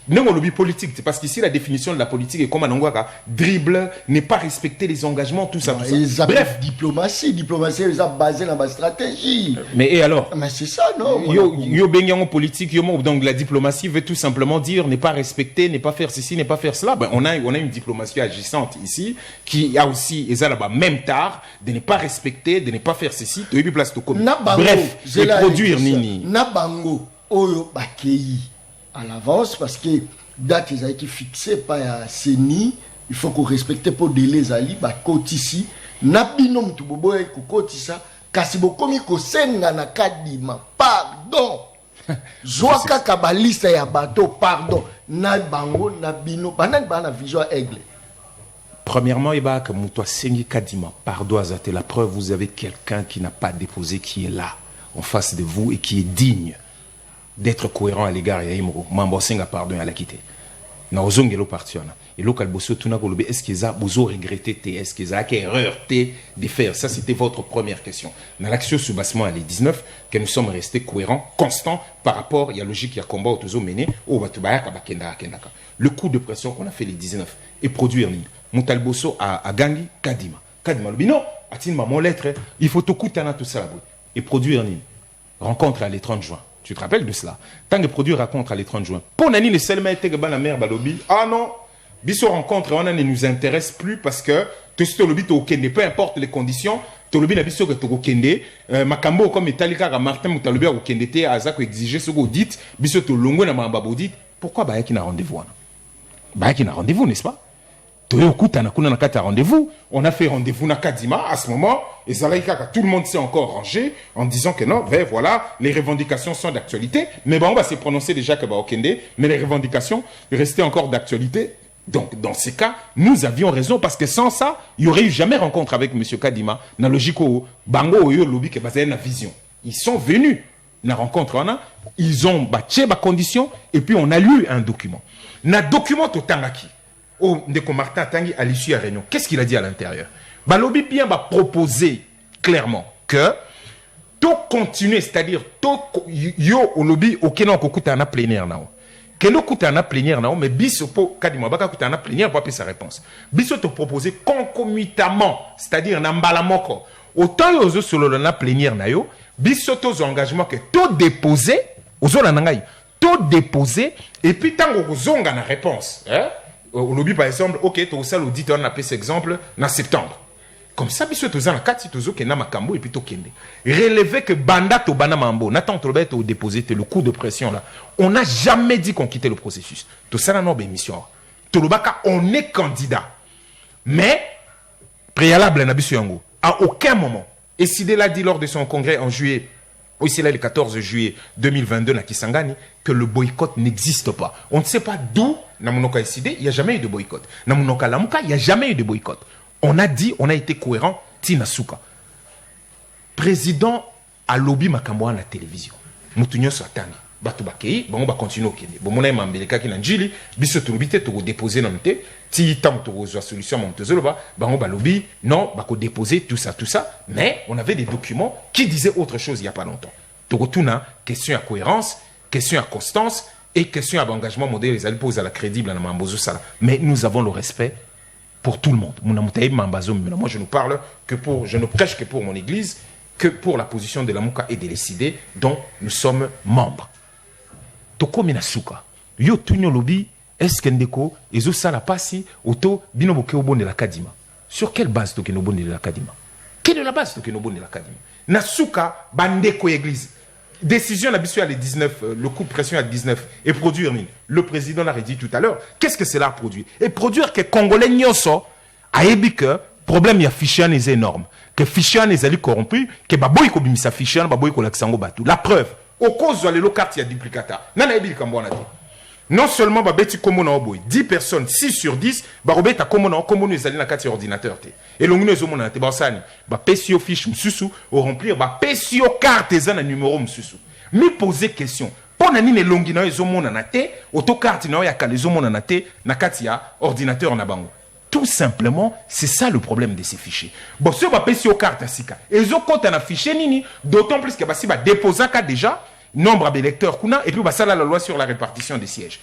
lobby politique, c'est parce qu'ici la définition de la politique est comme un angwaka, dribble, n'est pas respecter les engagements, tout ça. Non, tout ça. Bref, diplomatie, ils ont basé dans ma stratégie. Mais et alors? Mais c'est ça, non? Yo benyango politique, donc la diplomatie veut tout simplement dire ne pas respecter, ne pas faire ceci, ne pas faire cela. Ben, on a une diplomatie agissante ici, qui a aussi, même tard, de ne pas respecter, de ne pas faire ceci, bref, de produire nini. Nabango, oyo bakei à l'avance, parce que date ils ont été fixées par CENI, il faut qu'on respecte pour délai ali, bakotisi, nabinom tubobo et kokotisa, kasibokomi kosenga na kadima, pardon. Joaka kabalista ya bateau, pardon. Nabango, nabino, banan bana vision aigle. Premièrement, Ibaka Moutoua Sengi Kadima, pardon Azate, la preuve, vous avez quelqu'un qui n'a pas déposé, qui est là, en face de vous, et qui est digne d'être cohérent à l'égard de Yaimoro. Mambo Senga, pardon, à la quitter. na ozongelo parti wana et local bosso tuna ko lobi est-ce que ça bozo regretter est-ce que ça a erreur de faire ça c'était votre première question dans l'action soubassement à les 19 que nous sommes restés cohérents constants par rapport il y a logique il y a combat autozo mené au batubaya ka bakenda kendaka le coup de pression qu'on a fait les 19 et produire ni Mutal Bosso à Gangi Kadima lobi non atine maman lettre il faut tout coutana tout ça là et produire ni rencontre à les 30 juin. Tu te rappelles de cela? Tant que produit rencontre à les 30 juin. Pour Nani, les seuls maîtres que la mère Balobi, ah non, Bisso rencontre, on ne nous intéresse plus parce que tout ce lobby au Kende, peu importe les conditions, tout lobby n'a Bisso que au Kende, Makambo comme Metallica, Martin Moutalobi au Kende, te Azak exiger ce qu'on dit, Bisso to longo na mambabo dit, pourquoi Bayaki n'a rendez-vous? Bayaki n'a rendez-vous, n'est-ce pas? Rendez-vous. On a fait rendez-vous na Kadima à ce moment et tout le monde s'est encore rangé en disant que non, ben voilà, les revendications sont d'actualité. Mais bon, on va se prononcer déjà que Okende, mais les revendications restaient encore d'actualité. Donc, dans ces cas, nous avions raison parce que sans ça, il n'y aurait eu jamais rencontre avec M. Kadima. Na logique au Bango Oyo Lobby qui est basé na vision. Ils sont venus na rencontre, ils ont battu ma condition et puis on a lu un document. Na document au Tangaki. Oh, Ndeko Martin Tanguy à l'issue à réunion, qu'est-ce qu'il a dit à l'intérieur? Balobi bien va proposer clairement que tout continuer, c'est-à-dire tout yo au lobby au Kenya kokuta na plénière nao. Keno kuta na plénière nao, mais biso po kadima baka kuta na plénière pour sa réponse. Biso te proposer concomitamment, c'est-à-dire na mbala moko. Autant yozo solo na plénière na yo, biso tos engagement que tout déposer, ozo na ngai, tout déposer et puis tango kozonga na réponse, hein? Au lobby par exemple, ok, tu as ça l'audit, on a appelé cet exemple en septembre. Comme ça, bisous, tu as un cas, tu as un makambo et puis tu as relevé que banda to bana mambo, n'attends tu as déposé le coup de pression là. On n'a jamais dit qu'on quittait le processus. Tout ça, non, émission. On est candidat. Mais, préalable, à aucun moment, et Sidé l'a dit lors de son congrès en juillet, aussi là le 14 juillet 2022 na Kisangani, que le boycott n'existe pas. On ne sait pas d'où, na Monoka SID, il n'y a jamais eu de boycott. Na Monoka Lamuka, il n'y a jamais eu de boycott. On a dit, on a été cohérent, Tina Souka. Président à lobby Makamboa à la télévision. Moutounyo Satani. Batou Bakei, bon, on va continuer au Kenya. Bon, mon aime Ambeleka qui n'a njili, biso turubite, tu déposer dans le thé, ti tam tu reçois solution, mon tezoloba, bah on va lobby, non, bah qu'on déposer, tout ça, mais on avait des documents qui disaient autre chose il n'y a pas longtemps. Tu retournes, question à cohérence, question à constance, et question à engagement modèle, les alliés posent à la crédible, à la mambozo sala. Mais nous avons le respect pour tout le monde. Moi, je ne parle que pour, je ne prêche que pour mon église, que pour la position de la Mouka et de l'ECD, dont nous sommes membres. Toko minasuka. Yo tunyo lobi, est-ce que ndeko, ezo sala pasi, auto, binoboke obon de la Kadima. Sur quelle base toke no bon de la Kadima? Quelle est la base toke no bon de la Kadima? Nasuka, bandeko église. Décision la bisu à les 19, le coup de pression à 19, et produire, le président l'a dit tout à l'heure, qu'est-ce que cela a produit? Et produire que Congolais nyoso, a ébi que, problème y a fichier est énorme, que fichier est allé corrompu, que baboy ko bimisa fichier, baboy ko laksango batu. La preuve, au cause de le carte, il y a duplicata. Nana ébi kambouana dit. Non seulement babeti komona oboy, 10 personnes, 6 sur 10, barobeta komona les alliés na carte ordinateur. Et l'on nous a été bassani, ba pesio fiche msusu, au remplir, ba pesio carte na numéro msusu. Mi poser question. Pour nani ne longi na ezomona na te, auto carte na ya kalezomona na te, na katia ordinateur na bango. Tout simplement, c'est ça le problème de ces fichiers. Bon, si on va passer aux cartes à Sika, et ils ont compte un fichier nini, d'autant plus que si on dépose déjà, nombre d'électeurs qu'on a, et puis on va ça la loi sur la répartition des sièges.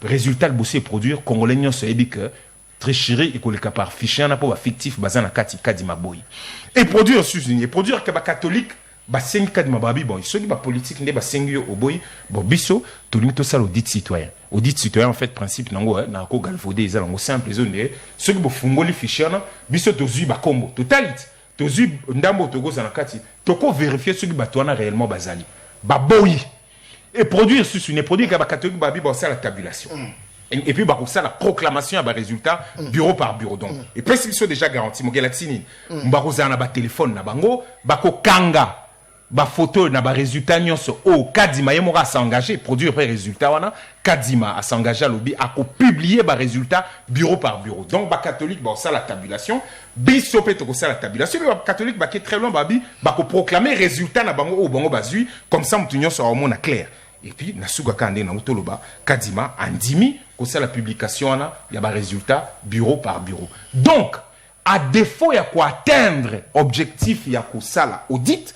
Résultat, le bossé produire, Congolais n'y se dit que tricherie et que le cas par fichier, on a pas fictif, basé na kati kadima boy. Et produire, et produire que catholique, basengi kadima babi, bon, ils sont pas politique, ne basengi au boy, bon, biso, tout le monde ça l'audit citoyen. Audit citoyen, en fait, principe, nango, na ko galvaudé, ils ont simple, ils ont dit, ceux qui font les fichiers, biso tozu ba combo, totalit, tozu ndambo togo zanakati, toko vérifier ceux qui batouana réellement bazali, ba boy, et produire sur une produit qui va catholique babi, bon, ça la tabulation. Et puis, bah, ça, la proclamation à bas résultat, bureau par bureau. Donc, et puis, ils sont déjà garantis, mon galaxini, mbaroza na ba téléphone na bango, bako kanga, ba photo na ba résultat nyonso o Kadima yemora s'engager produire après résultat wana Kadima a s'engager à lobby a ko publier ba résultat bureau par bureau. Donc ba catholique ba ça la tabulation biso peto ko ça la tabulation ba catholique ba qui est très loin ba ko proclamer résultat na bango o bango bazui comme ça mutu nyonso au mona clair. Et puis na suga kande na utoloba Kadima andimi ça la publication, il y a des résultats bureau par bureau. Donc, à défaut, il y a quoi atteindre objectif, il y a quoi ça là, audit,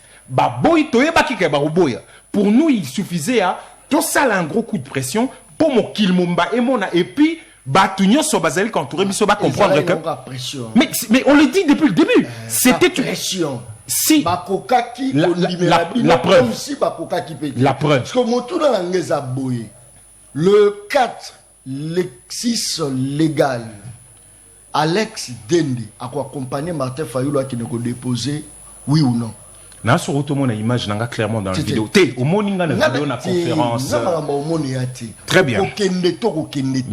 pour nous, il suffisait à tout ça un gros coup de pression pour mon kilmumba et puis Batunyo Sobazali quand on comprendre que mais on le dit depuis le début, c'était une pression. Si la preuve, la preuve. Parce que le 4, l'exis légal, Alex Dendi a accompagné Martin Fayulu qui nous a déposé, oui ou non? Na sur automon na image nanga clairement dans la vidéo. Au moninga na vidéo na conférence. Très bien. Mais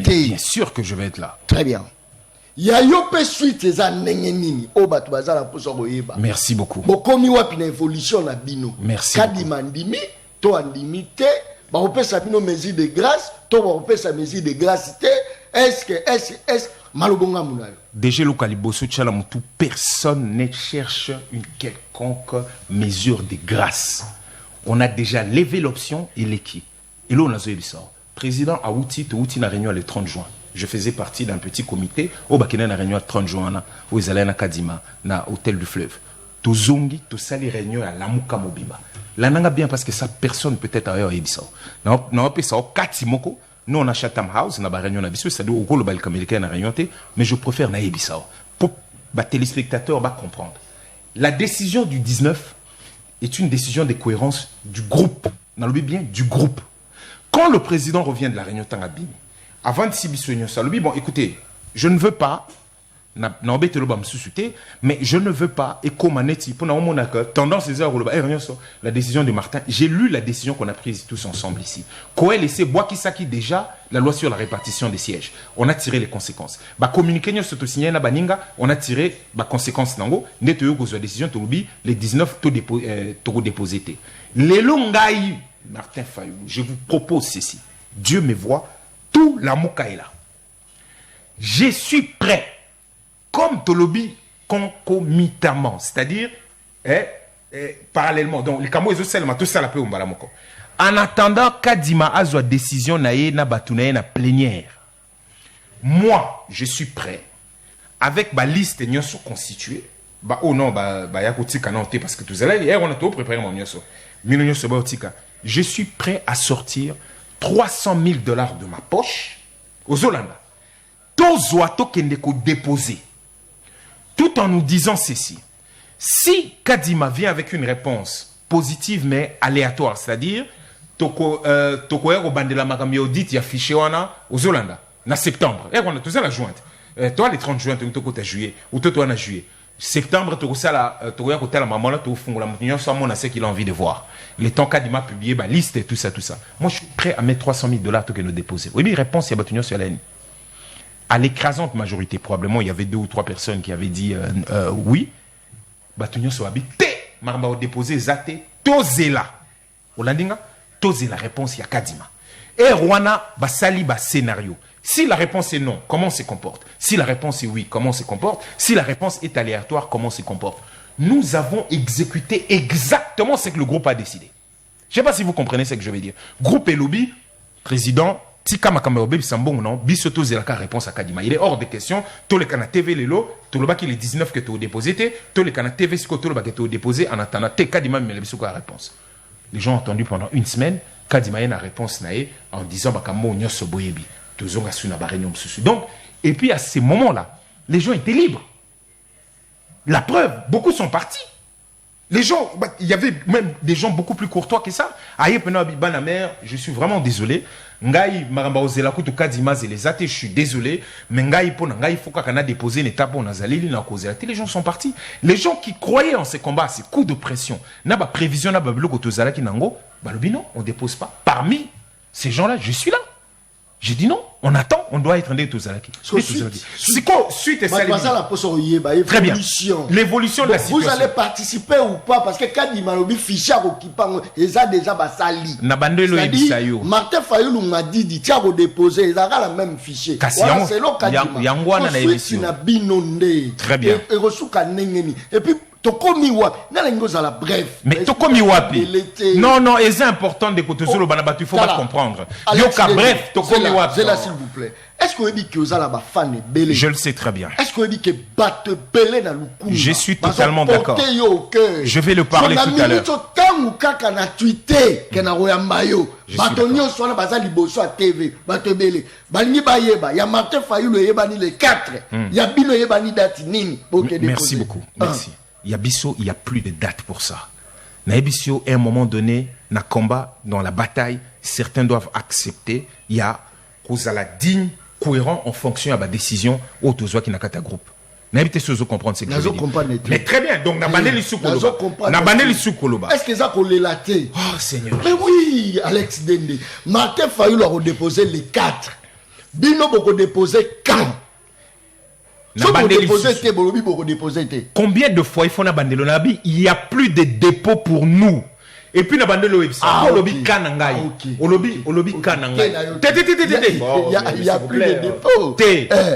bien sûr que je vais être là. Très bien. Merci beaucoup. Merci. Kadimandimi, to andimité, ba opesa bino mesure de grâce, to ba opesa mesure de grâce. Est-ce malobonga munalo. Déjà le Kaliboso Tchalamutu, personne ne cherche une quelconque mesure de grâce. On a déjà levé l'option et l'équipe. Et là on a zoé ça. Président Aouti, Touti na réunion le 30 juin. Je faisais partie d'un petit comité au Bakina na réunion le 30 juin où ils allaient na Kadima na hôtel du fleuve. Tozongi, to sali réunion à Lamuka Mobimba. Là nanga bien parce que ça personne peut-être ailleurs ebisa. Na on ça au Katimoko. Nous, on a Chatham House, on a une réunion, c'est-à-dire au rôle américain, on a réunion, mais je préfère Naïbissao. Pour les téléspectateurs comprendre. La décision du 19 est une décision de cohérence du groupe. On a le bien du groupe. Quand le président revient de la réunion Tangabini, avant de s'y ça, bon, écoutez, je ne veux pas, mais je ne veux pas, et comme tendance la décision de Martin, j'ai lu la décision qu'on a prise tous ensemble ici. Koel et Boakisaki déjà, la loi sur la répartition des sièges. On a tiré les conséquences. Communiquer on a tiré les conséquences. La décision les 19 taux déposés. Les longaï, Martin Fayulu, je vous propose ceci. Dieu me voit, tout la mouka est là. Je suis prêt. Comme Tolobi concomitamment, c'est-à-dire parallèlement. Donc, les Kamo et seulement tout ça la peut umbalamoko. En attendant, Kadima a une décision na batunaye na plénière. Moi, je suis prêt avec ma liste nyonso constituée. Oh non, yakoti kanante parce que tout allez hier on a tout préparé mon nyonso. Minonyoso ba otika. Je suis prêt à sortir $300 000 de ma poche aux Hollandais. Tozoato kendeko déposer. Tout en nous disant ceci. Si Kadima vient avec une réponse positive mais aléatoire, c'est-à-dire Toko Bandela Makambi audit, il y a fiché aux Hollandais, en septembre. Et on a tout ça la jointe. Toi, les 30 juin, tu as juillet, ou toi, en juillet. Septembre, tu as la maman, tu as mon assez qu'il a envie de voir. Le temps Kadima publié, liste et tout ça. Moi, je suis prêt à mettre $300 000 que nous déposer. Oui, mais réponse, il y a Batunio sur la haine. À l'écrasante majorité, probablement, il y avait 2 ou 3 personnes qui avaient dit oui. Batunyo Soabi, Marba a déposé Zate, Tozela. Olandinga, Tozela, réponse, il y a Kadima. Et Rwanda, Basali, scénario. Si la réponse est non, comment on se comporte? Si la réponse est oui, comment on se comporte? Si la réponse est aléatoire, comment on se comporte? Nous avons exécuté exactement ce que le groupe a décidé. Je ne sais pas si vous comprenez ce que je veux dire. Groupe et lobby, président. Tika Makameobe Bisambong non, Bisoto Zelaka réponse à Kadima. Il est hors de question. Tous les canaux TV les lots, tout le bac il est 19 que tu as déposé, tous les canaux TV ce que tu as déposé en attendant Kadima mais le la réponse. Les gens ont entendu pendant une semaine Kadima a une réponse nae en disant Bakamo Nyoso Boyebi. Tozonga suna barenyom susu. Donc et puis à ces moments-là, les gens étaient libres. La preuve, beaucoup sont partis. Les gens, il y avait même des gens beaucoup plus courtois que ça. Aïe, je suis vraiment désolé. Ngai maramba ozela kutu Kadima les athées, je suis désolé, mais ngai pona ngai faut qu'on déposé une étape on a zalili na kozela. Les gens sont partis. Les gens qui croyaient en ces combats, ces coups de pression, n'a pas prévision na ba biloko tozala ki nango, balobino, on dépose pas. Parmi ces gens-là, je suis là. J'ai dit non, on attend, on doit être un des Tozalaki. C'est quoi suite et ça? Très bien. L'évolution de la situation. Vous allez participer ou pas? Parce que quand il m'a dit fichier qui parle, ils ont déjà basali. Martin Fayulu m'a dit, tu as déposé, ils ont la même fichier. Voilà, c'est l'eau Kadima. Très bien. Et puis, Tokomi wapi. Nalengozala bref. Mais Tokomi wapi. Non, non, et c'est important de côté Zolo Banaba, il faut pas comprendre. Yoka bref, Tokomi wapi. Zela, s'il vous plaît. Est-ce que vous avez dit que vous avez fan belé? Je le sais très bien. Est-ce que vous avez dit que batte belé dans le coup? Je suis totalement d'accord. Je vais le parler tout à l'heure. Batonio soit basé liboso à TV, batte belé. Balingi bayeba, ya Martin Fayulu yebani les 4. Ya Bino yebani dati nini. Merci beaucoup. Merci. Yabiso, il y a plus de date pour ça. Naibisio, à un moment donné, na combat, dans la bataille, certains doivent accepter. Il y a la digne, cohérent en fonction de la décision au Tozoa qui n'a qu'à ta groupe. N'habitez ce que comprendre ce que je veux dire. Mais très bien, donc n'a bandé les sous-koloba. N'a bandé les sous-koloba. Est-ce que ça qu'on les laté? Oh Seigneur. Mais oui, Alex Dende. Martin Fayulu a redéposé les 4. Bino beaucoup déposé quand? Combien de fois il faut na bandelo nabi? Il y a plus de dépôts pour nous. Et puis na bandelo website. Olobi kanangai. Olobi kanangai. Il y a plus de dépôts.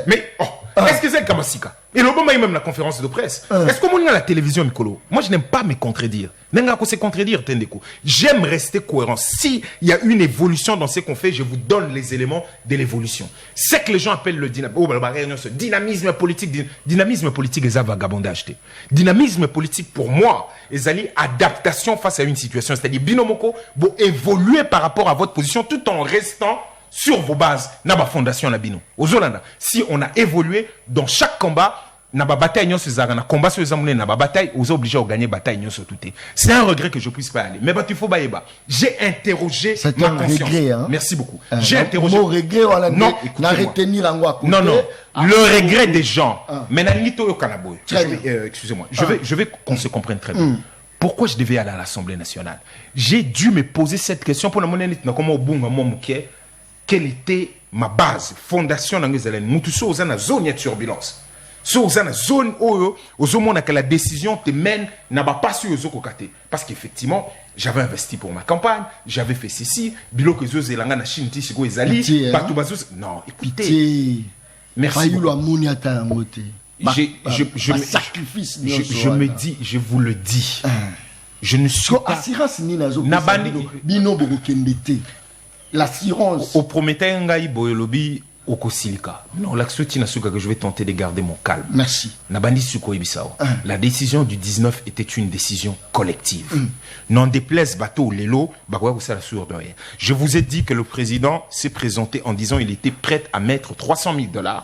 Mais est-ce que c'est Kamasika? Et le moment même la conférence de presse. Est-ce qu'on a la télévision Mikolo? Moi je n'aime pas me contredire. N'enga ko se contredire Tendeko. J'aime rester cohérent. Si il y a une évolution dans ce qu'on fait, je vous donne les éléments de l'évolution. C'est que les gens appellent le dynamisme politique. Dynamisme politique est un vagabondage. Dynamisme politique pour moi est une adaptation face à une situation. C'est-à-dire binomoko vous évoluer par rapport à votre position tout en restant sur vos bases. Naba fondation na bino. Ozolanda. Si on a évolué dans chaque combat, naba bataille nyon César, na combat sur les amoulés, naba bataille, vous êtes obligé de gagner bataille nyon sur tout. C'est un regret que je puisse pas aller. Mais bah tu faut baïba. J'ai interrogé ma conscience. Regret, hein? Merci beaucoup. J'ai interrogé. Mon regret, voilà. Non, non, non. Le regret des gens. Mais nanito yo kanaboy. Excusez-moi. Je vais qu'on se comprenne très bien. Pourquoi je devais aller à l'Assemblée nationale? J'ai dû me poser cette question pour la monnaie. Quelle était ma base, fondation dans les élèves? Nous tous sommes dans une zone de turbulence. Nous sommes dans une zone où la décision te mène n'a pas sur les autres côtés. Parce qu'effectivement, j'avais investi pour ma campagne, j'avais fait ceci, bilo que les élèves na Chine tisigo ezali, partout bazos. Non, écoutez. Merci. Je me dis, je vous le dis. Je ne suis pas. L'assurance. Au Prométhée ngai boyolobi okosilika. Non, l'action tinasuka que je vais tenter de garder mon calme. Merci. Nabandi suko ibisao. La décision du 19 était une décision collective. N'en déplaise bateau lelo, bakwa kusala sur de rien. Je vous ai dit que le président s'est présenté en disant qu'il était prêt à mettre $300,000.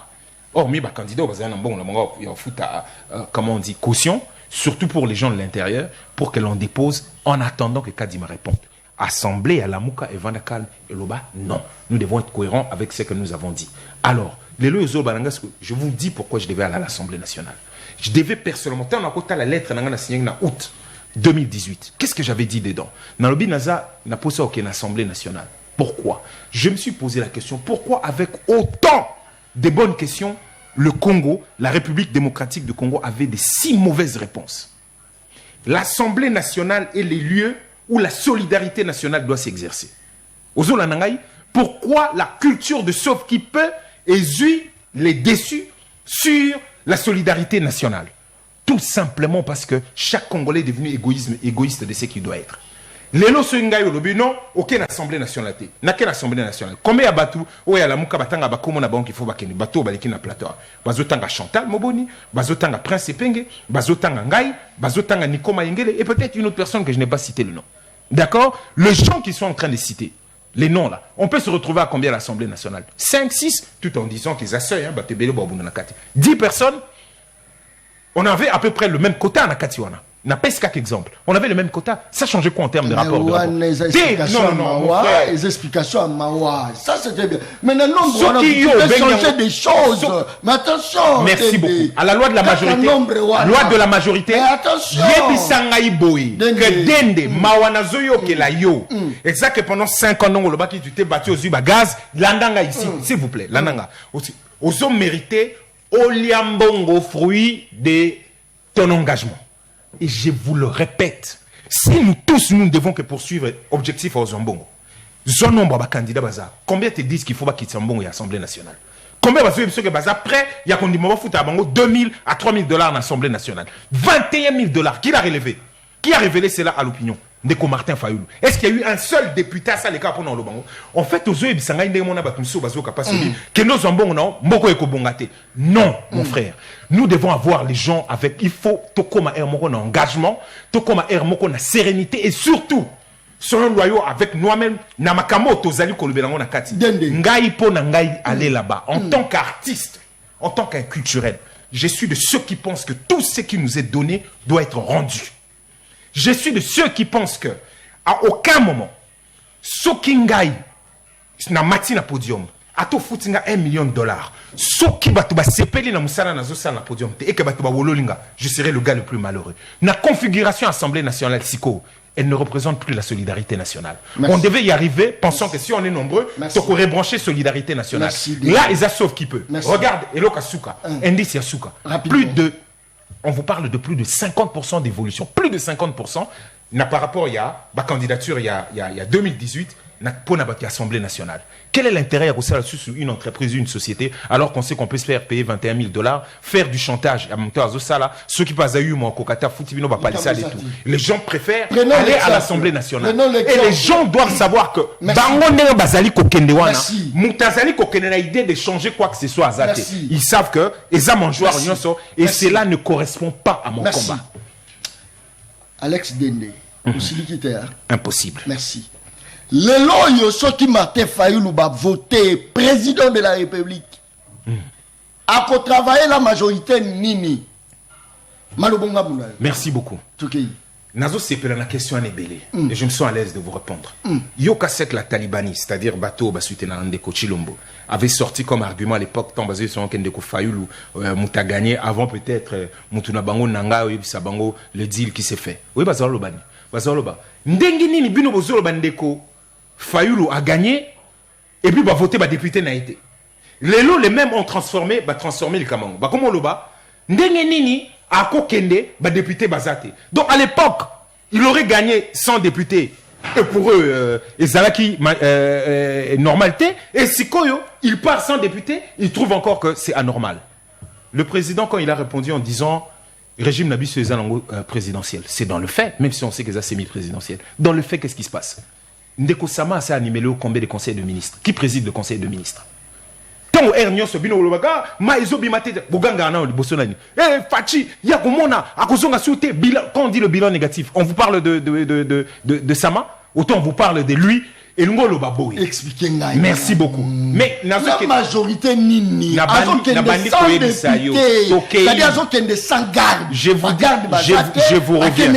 Or, mi ba candidat bazana bon la monga ya futa comment on dit caution, surtout pour les gens de l'intérieur, pour que l'on dépose en attendant que Kadima réponde. Assemblée à la Mouka et Vandakal et Loba, non. Nous devons être cohérents avec ce que nous avons dit. Alors, je vous dis pourquoi je devais aller à l'Assemblée nationale. Je devais personnellement, la lettre en août 2018. Qu'est-ce que j'avais dit dedans? Nalobi Naza n'a pas ça à l'Assemblée nationale. Pourquoi? Je me suis posé la question, pourquoi avec autant de bonnes questions, le Congo, la République démocratique du Congo avait de si mauvaises réponses? L'Assemblée nationale est les lieux où la solidarité nationale doit s'exercer. Pourquoi la culture de sauve qui peut essuie les déçus sur la solidarité nationale? Tout simplement parce que chaque Congolais est devenu égoïste de ce qu'il doit être. Lelo Sengai Olobi, non, aucune assemblée nationale. N'a qu'une assemblée nationale. Combien y a Batou, ou y a la Mouka Batanga Bakomo na banque, il faut bakeni, Batou Baliki na plateau. Bazotanga Chantal Moboni, Bazotanga Prince Epenge, Bazotanga Ngai, Bazotanga Nikoma Yengele, et peut-être une autre personne que je n'ai pas cité le nom. D'accord? Les gens qui sont en train de citer, les noms là, on peut se retrouver à combien à l'Assemblée nationale? 5, 6, tout en disant qu'ils assoient, 10 personnes, on avait à peu près le même quota en Akatiwana. n'a pas ce exemple. On avait le même quota. Ça changeait quoi en termes de rapport de rapport? Les explications à Mawa. Ça c'était bien. Mais non, on peut changer des choses. Mais attention. Merci beaucoup. À la loi de la majorité. Loi de la majorité. Mais attention. Que Dende, Mawana Zoyo ke la yo. Exact que pendant 5 ans, le baki tu t'es battu aux Uba gaz. Landanga ici. S'il vous plaît. Landanga. Aux hommes mérités. Oliambongo fruit de ton engagement. Et je vous le répète, si nous tous, nous ne devons que poursuivre objectif aux Zambongo, zone nombre de candidats bazar, combien te disent qu'il faut pas quitter Zambongo et l'Assemblée nationale? Combien va se que après, il y a qu'on dit, moi, fout à bango 2000 à 3000 $ à l'Assemblée nationale. 21 000 $. Qui l'a relevé? Qui a révélé cela à l'opinion? Ndeko Martin Fayoulou. Est-ce qu'il y a eu un seul député à ça, les cas pour nous, le bango? En fait, aux yeux, il y a des que nos ambons, non, moko eko bongate. Non, mon frère. Nous devons avoir les gens avec, il faut, tokoma moko na engagement, tokoma moko na sérénité et surtout, soyons loyaux avec nous-mêmes. Namakamo tozali kolobelango na kati. Ngai po na ngai aller là-bas. En tant qu'artiste, en tant qu'un culturel, je suis de ceux qui pensent que tout ce qui nous est donné doit être rendu. Je suis de ceux qui pensent que, à aucun moment, soki ngai na mati na podium, ato futinga $1 million, soki bato ba sepeli na musala na zosala na podium te, et que bato ba wololinga, je serai le gars le plus malheureux. Na configuration Assemblée nationale siko, elle ne représente plus la solidarité nationale. Merci. On devait y arriver, pensant que si on est nombreux, on aurait branché solidarité nationale. Merci. Là, ils sauf qui peut. Merci. Regarde, Eloka Souka, Indice Yasuka. Plus de, on vous parle de plus de 50% d'évolution. Plus de 50%. Par rapport à la candidature il y a 2018, pour l'Assemblée nationale. Quel est l'intérêt à sur une entreprise, une société, alors qu'on sait qu'on peut se faire payer $21 000, faire du chantage à monter à Zosala, ceux qui passent à eu mon Kokata, Foutibino, Bapalissa et tout. Les gens préfèrent aller à l'Assemblée nationale. Et les gens doivent savoir que Bangonero Bazali Kokendewana, Moutazali Kokendena a idée de changer quoi que ce soit à Zate. Ils savent que les amangeoires, et cela ne correspond pas à mon combat. Alex Dende, impossible. Merci. Le loyo soki Martin Fayoulou va voter président de la République. A ko travailler la majorité nini. Malobonga Bouna. Merci beaucoup. Tukei. Nazo sepela na question anebele et je me sens à l'aise de vous répondre. Yoka Sek la Talibani, c'est-à-dire bateau basuite na Ndeko Chilombo, avait sorti comme argument à l'époque tant basé sur Ndeko Fayoulou muta gagné avant peut-être mutuna bango nanga ou bango le deal qui s'est fait. Oui bazalo bani. Bazalo ba. Ndengi nini bino bozolo bandeko Fayoulou a gagné et puis va voter ba député na été. Les mêmes ont transformé le Kamango. Bah comment le bas Ndenge nini a kokende ba député bazate. Donc à l'époque, il aurait gagné 100 députés. Et pour eux, Ezalaki normalité. Et Sikoyo, il part sans député, il trouve encore que c'est anormal. Le président, quand il a répondu en disant régime Nabiso Ezalango présidentiel, c'est dans le fait, même si on sait que c'est semi-présidentiel. Dans le fait, qu'est-ce qui se passe? Ndeko Sama s'est animé le combien de conseils de ministres? Qui préside le conseil de ministres? Tant Ernio Sobino Olobaga, Maizo Bimate, Boganga na Bolsonaro. Fachi, Yakumona, Akozonga Souté, quand on dit le bilan négatif, on vous parle de Sama, autant on vous parle de lui. Et Ngolo Baboui. Expliquez-moi. Merci beaucoup. Mais la majorité nini. C'est-à-dire qu'il y a sans garde. Je vous reviens.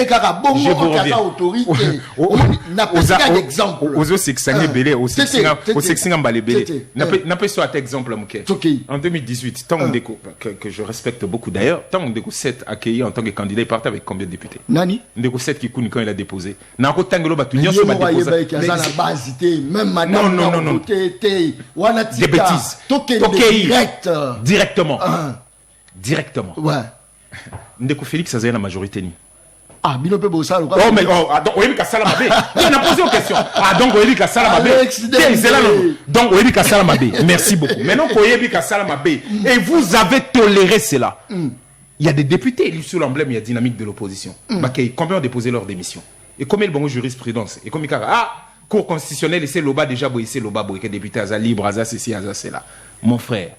En 2018, tant que je respecte beaucoup d'ailleurs, tant Ndeko 7 accueilli en tant que candidat, il partait avec combien de députés? Nani Ndeko 7 qui quand il a déposé. Même madame non. Des bêtises. Directement. Directement. Ouais. Ndeko Félix a la majorité ni. Ah, binope bossa. Oh mais donc Oyebi Kasala Mabé. Il a posé une question. Ah donc Oyebi Kasala Mabé. Donc Oyebi Kasala Mabé. Merci beaucoup. Maintenant Oyebi Kasala Mabé. Et vous avez toléré cela. Il y a des députés élus sous l'emblème, il y a dynamique de l'opposition. Combien ont déposé leur démission? Et combien de bon jurisprudence? Et combien Cour constitutionnelle, c'est l'OBA déjà, c'est l'OBA, que député Aza libre, Aza ceci, Aza cela. Mon frère,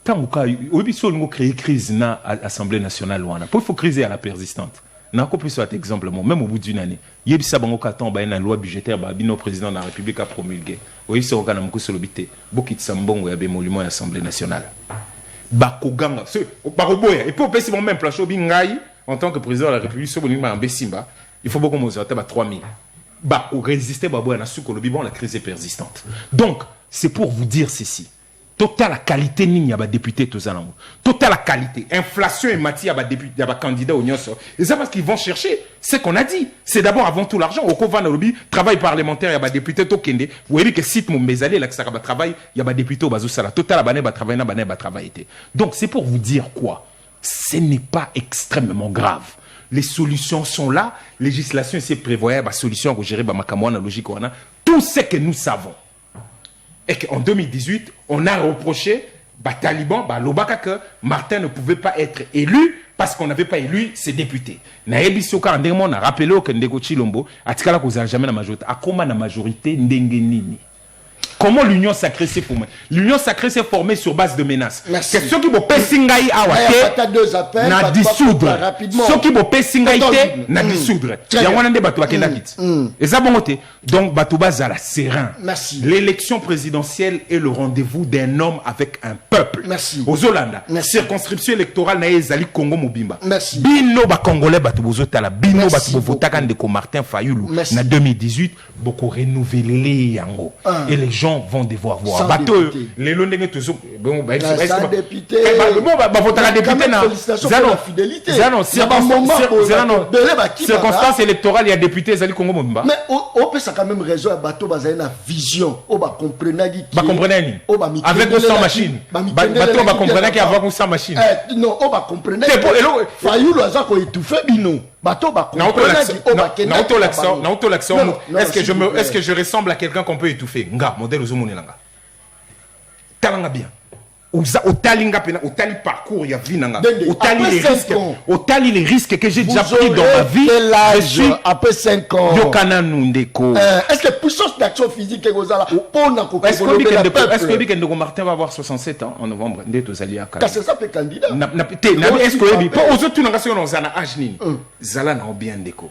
tant que vous avez créé crise dans l'Assemblée nationale, il faut criser à la persistante. N'a pas plus exemple, même au bout d'une année. Il y a une loi budgétaire, le président de la République a promulgué. Il y a un solobité. Beaucoup de sambon, il y a des monuments à l'Assemblée nationale. Bakoganga, et pour passer mon même plateau, en tant que président de la République, il faut beaucoup de 3000. Ou résister la crise est persistante. Donc, c'est pour vous dire ceci. Total la qualité n'y a pas député tous en total la qualité. Inflation et matière à député, à candidat au Nyoso. Et ça parce qu'ils vont chercher ce qu'on a dit. C'est d'abord avant tout l'argent. Au Kovan lobby, travail parlementaire, il y a pas député Tokende. Vous voyez que site mon mésalé, là, que ça va travail, il y a pas député au Bazoussala. Total la bané va travailler, na bané va travailler. Donc, c'est pour vous dire quoi? Ce n'est pas extrêmement grave. Les solutions sont là. Législation ici prévoit la solution à gérer la logique. Tout ce que nous savons. Et qu'en 2018, on a reproché Taliban, l'obaka que Martin ne pouvait pas être élu parce qu'on n'avait pas élu ses députés. Naebisoka ndemo na rappelé que Ndeko Chilombo atikala kozala jamais na majorité. Akoma na majorité ndenge nini. Comment l'union sacrée s'est formée? L'union sacrée s'est formée sur base de menaces. C'est ceux qui vont pessingaï awate na dissoudre. Ceux qui vont pessingaï na dissoudre. Yawande bato bakenda kit. Et ça bon côté. Donc bato bazala serein. Merci. L'élection présidentielle est le rendez-vous d'un homme avec un peuple. Merci. Aux Hollanda. Circonscription électorale na ezali Congo Mobimba. Merci. Bino ba congolais bato bozotala. Bino bato votaka ndeko Martin Fayulu na 2018 beaucoup renouveler yango. Et les gens vont devoir voir. Bateau, les londoniens toujours. Bon, sans député. Voter la députée na. La fidélité. Circonstance électorale, il y a député Zali Congo Mobimba. Mais on peut ça quand même raison à bateau bazaï na vision. On va comprendre avec ou sans machine. Bateau va comprendre qu'il y a avec ou sans machine. Non, on va comprendre. Fayulu azako étouffé bino. Bateau va comprendre. Est-ce que je ressemble à quelqu'un qu'on peut étouffer? Nga, modèle Ozomonelanga. Talanga bien. Otalinga pena, otali parcours ya vie nanga. Otali les risques que j'ai déjà pris dans ma vie. Je suis après 5 ans. Yokana Nundeko. Est-ce que puissance d'action physique est gozala pour na ko est-ce que Ndeko Martin va avoir 67 ans en novembre ndeto zalia kala. C'est ça le candidat. Est-ce que pour aux autres nanga sur nos ana âge nini. Zala na bien Ndeko.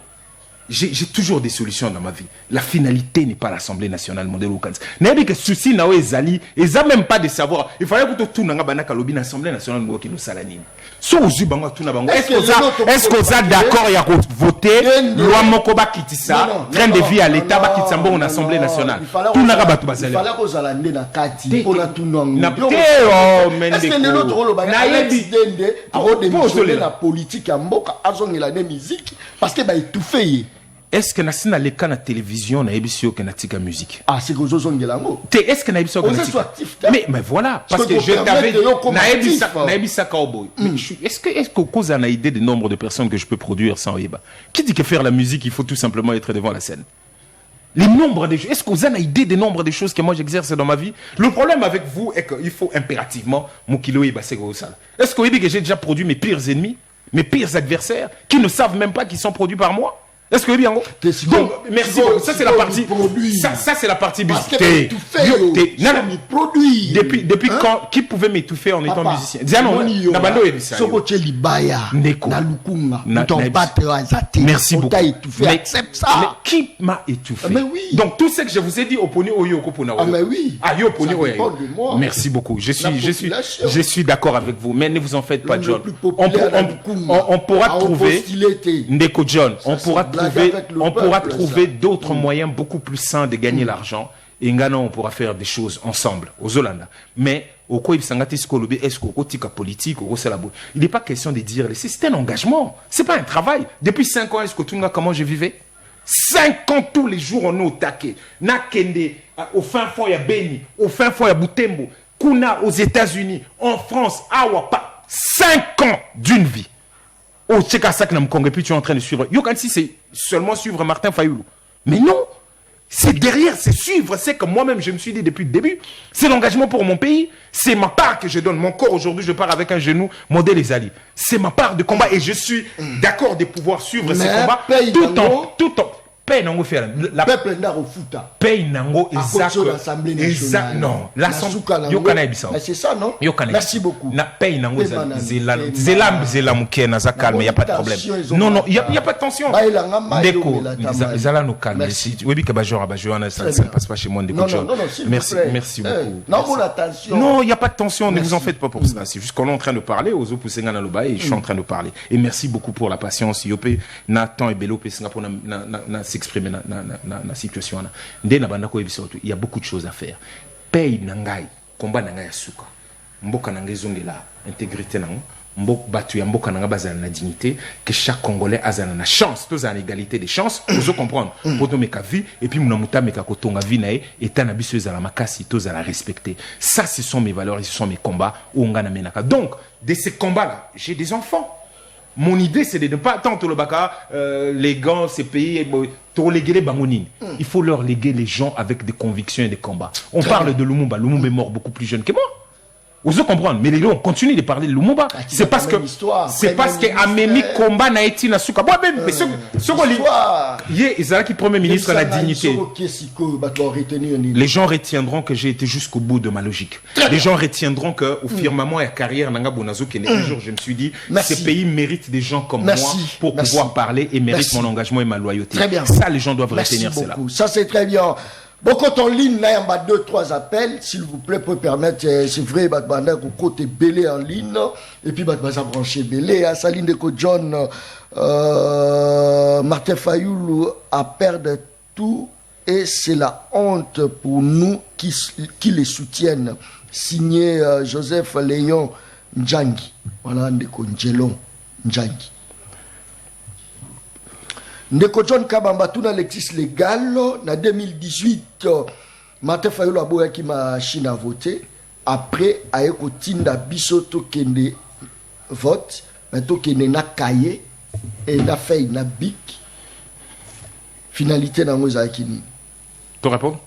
J'ai toujours des solutions dans ma vie. La finalité n'est pas l'Assemblée nationale modèle Oukanz. N'est-ce que souci na ezali, ils n'ont même pas de savoir. Il fallait que tout nanga banaka lobi l'Assemblée nationale qui nous salanine. So ozu bango tout na bango. Est-ce que ça d'accord ya voter loi mokoba kitisa train de vie à l'état ba kitsambo en Assemblée nationale. Tout nanga batu bazali. Il fallait que zalande na kati pour la tout nanga. Na teo mende. Est-ce que le autre rôle ba na décidé à démissionner la politique ya mboka azongela de musique parce que ba étouffé. Est-ce que nasina le cas na télévision na ebisio que natika musique? Ah, c'est que vous avez l'ango. Est-ce que na ebisio que natika? Mais voilà, parce que je t'avais na ebisa cowboy. Est-ce que cause a une idée du nombre de personnes que je peux produire sans Oyeba? Qui dit que faire la musique, il faut tout simplement être devant la scène? Les nombres de choses. Est-ce que vous avez une idée des nombres de choses que moi j'exerce dans ma vie? Le problème avec vous est qu'il faut impérativement mon kilo Est-ce que vous dites que j'ai déjà produit mes pires ennemis, mes pires adversaires, qui ne savent même pas qu'ils sont produits par moi? Est-ce que bien donc merci beaucoup. Ça c'est la partie. Ça c'est la partie musique. Depuis quand qui pouvait m'étouffer en étant musicien? Merci beaucoup. Mais qui m'a étouffé? Donc tout ce que je vous ai dit au poni oyo kopona. Ah mais oui. Ah yo poni oyo. Merci beaucoup. Je suis d'accord avec vous. Mais ne vous en faites pas, John. On pourra trouver Ndeko John. On pourra trouver d'autres moyens beaucoup plus sains de gagner l'argent. Et on pourra faire des choses ensemble aux Hollanda. Mais au quoi il n'est pas question de dire c'est un engagement, c'est pas un travail. Depuis 5 ans, est-ce que tu vois comment je vivais? 5 ans tous les jours on est au taquet. Nakende, au fin fond il y a Beni, au fin fond il y a Butembo, Kuna aux États-Unis, en France, Awapa. 5 ans d'une vie. Oh, c'est qu'à ça que puis tu es en train de suivre. Yokansi, c'est seulement suivre Martin Fayulu. Mais non, c'est derrière, c'est suivre. C'est que moi-même, je me suis dit depuis le début, c'est l'engagement pour mon pays. C'est ma part que je donne. Mon corps, aujourd'hui, je pars avec un genou, modèle les alliés. C'est ma part de combat et je suis d'accord de pouvoir suivre ces combats tout en. Paye nango faire la peuple n'a au futa. Paye nango l'Assemblée nationale. Non, l'Assemblée Yokana Ebisa. C'est ça non? Merci beaucoup. Na paye nango Zélam qui na calme, il y a pas de problème. Non, il y a pas de tension. Deko, Zala nous calme ici. Oui bi kabajora bajora ça ne passe pas chez moi Deko. Merci beaucoup. Non, la tension. Non, il y a pas de tension, ne vous en faites pas pour ça. C'est juste qu'on est en train de parler aux opposés ngana loba et je suis en train de parler. Et merci beaucoup pour la patience. Yopé Nathan et Bello Singapour na s'exprimer dans la situation. Il y a beaucoup de choses à faire. Paye nangai, combat nangai suka. Mboka nangai zongela, intégrité nangai. Mbok batu ya mboka nanga bazana na dignité, que chaque Congolais a na chance, tous en égalité des chances, vous comprendre. Poto meka vie et puis muna muta meka kotonga vie nae eta na biso za la makasi tous à la respecter. Ça ce sont mes valeurs, ce sont mes combats où on gagne menaka. Donc de ces combats là, j'ai des enfants. Mon idée, c'est de ne pas attendre le baka, les gants, ces pays, léguer les bangonines. Il faut leur léguer les gens avec des convictions et des combats. On parle de Lumumba. Lumumba est mort beaucoup plus jeune que moi. Vous comprenez? Mais les gens continuent de parler de Lumumba. C'est parce que Amémi combat n'a été na suka. Bon, mais ce qui premier ministre à la dignité. Les gens retiendront que j'ai été jusqu'au bout de ma logique. Les gens retiendront que au firmament et carrière nanga bonazo qui un jour je me suis dit ce pays mérite des gens comme moi pour pouvoir parler et mérite mon engagement et ma loyauté. Très bien. Ça les gens doivent retenir cela. Ça c'est très bien. Bon, quand en ligne, là, il y a 2-3 appels, s'il vous plaît, pour permettre, c'est vrai, côté Belé en ligne, et puis, ça brancher Belé, à sa ligne de John, Martin Fayoulou a perdu tout, et c'est la honte pour nous qui les soutiennent. Signé Joseph Léon Ndjangi. Voilà, Ndeko Njelon Ndjangi. Ndeko John Kabamba tout dans l'exercice légal en 2018 Martin Fayoulou a boya qui machine à voter après ayeko tinda biso to kende vote mais to kende na cahier et na feuille na bic finalité na ngoza kini tu réponds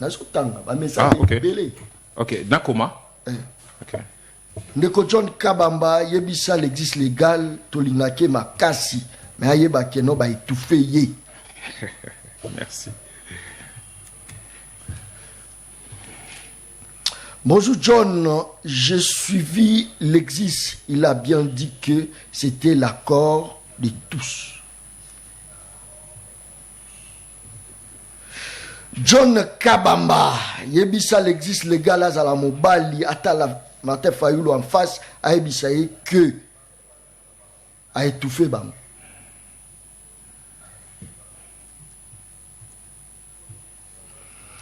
na sotanga ba message belé OK nakoma OK Ndeko John Kabamba yebisa l'exercice légal to lingake makasi. Mais aïe bakeno ba étouffé yé. Merci. Bonjour John, j'ai suivi l'exis. Il a bien dit que c'était l'accord de tous. John Kabamba, yebisa l'exis légal à la mobali atala Martin Fayoulou en face a yebisa que a étouffé bam.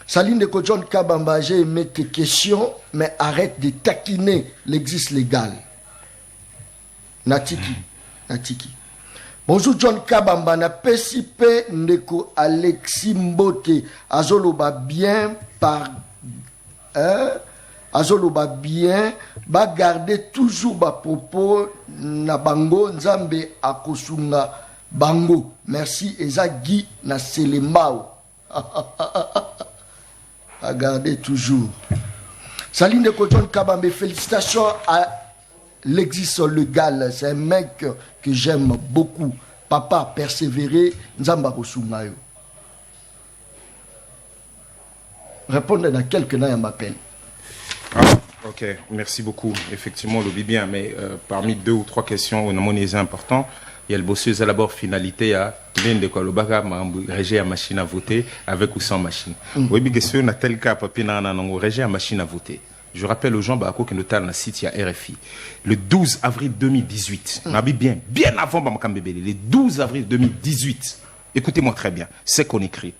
Saline de John Kabamba, j'ai aimé tes questions, mais arrête de taquiner l'exercice légal. Natiki. Bonjour John Kabamba, na PCP Ndeko Alexis Mbote, azoloba bien ba garder toujours ba propos na bango nzambe akosunga bango. Merci Ezagi na Selembao. À garder toujours. Saline de John Kabambe, félicitations à l'exercice légal. C'est un mec que j'aime beaucoup. Papa, persévérer, Nzamba Kosumayo. Répondez à quelques noms m'appelle. OK, merci beaucoup. Effectivement, le bien, mais parmi 2 ou 3 questions, on a mon important. Il y a le bosseuse à l'abord finalité à de quoi le baga régé à machine à voter avec ou sans machine. Oui, mais question na tel cas papier na régé à machine à voter. Je rappelle aux gens bah que le tal na site il y a RFI. Le 12 avril 2018. On a bien avant Bambambélé. Le 12 avril 2018. Écoutez-moi très bien, c'est qu'on écrit.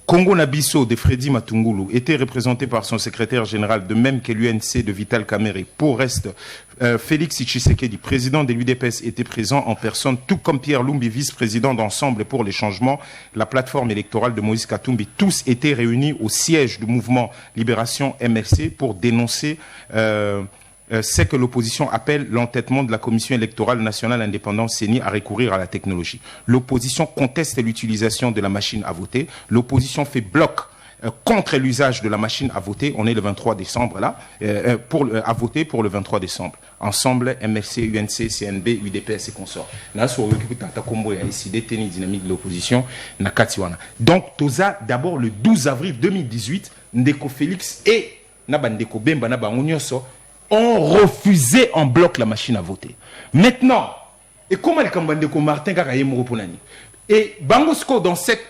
Congo Nabiso de Freddy Matungulu était représenté par son secrétaire général, de même que l'UNC de Vital Kamerhe. Pour reste, Félix Tshisekedi, président de l'UDPS, était présent en personne, tout comme Pierre Lumbi, vice-président d'Ensemble pour les changements, la plateforme électorale de Moïse Katumbi. Tous étaient réunis au siège du mouvement Libération MRC pour dénoncer c'est que l'opposition appelle l'entêtement de la Commission électorale nationale indépendante CENI à recourir à la technologie. L'opposition conteste l'utilisation de la machine à voter. L'opposition fait bloc contre l'usage de la machine à voter. On est le 23 décembre là, à voter pour le 23 décembre. Ensemble, MRC, UNC, CNB, UDPS et consorts. Là, sur le Combo a décidé de dynamique de l'opposition. Donc, Toza, d'abord le 12 avril 2018, Ndeko Félix et Nabandeko Bemba Nabangunyoso ont refusé en bloc la machine à voter. Maintenant, et comment le Kambandeko Martin Kakaye Ponani et Bangosko dans cette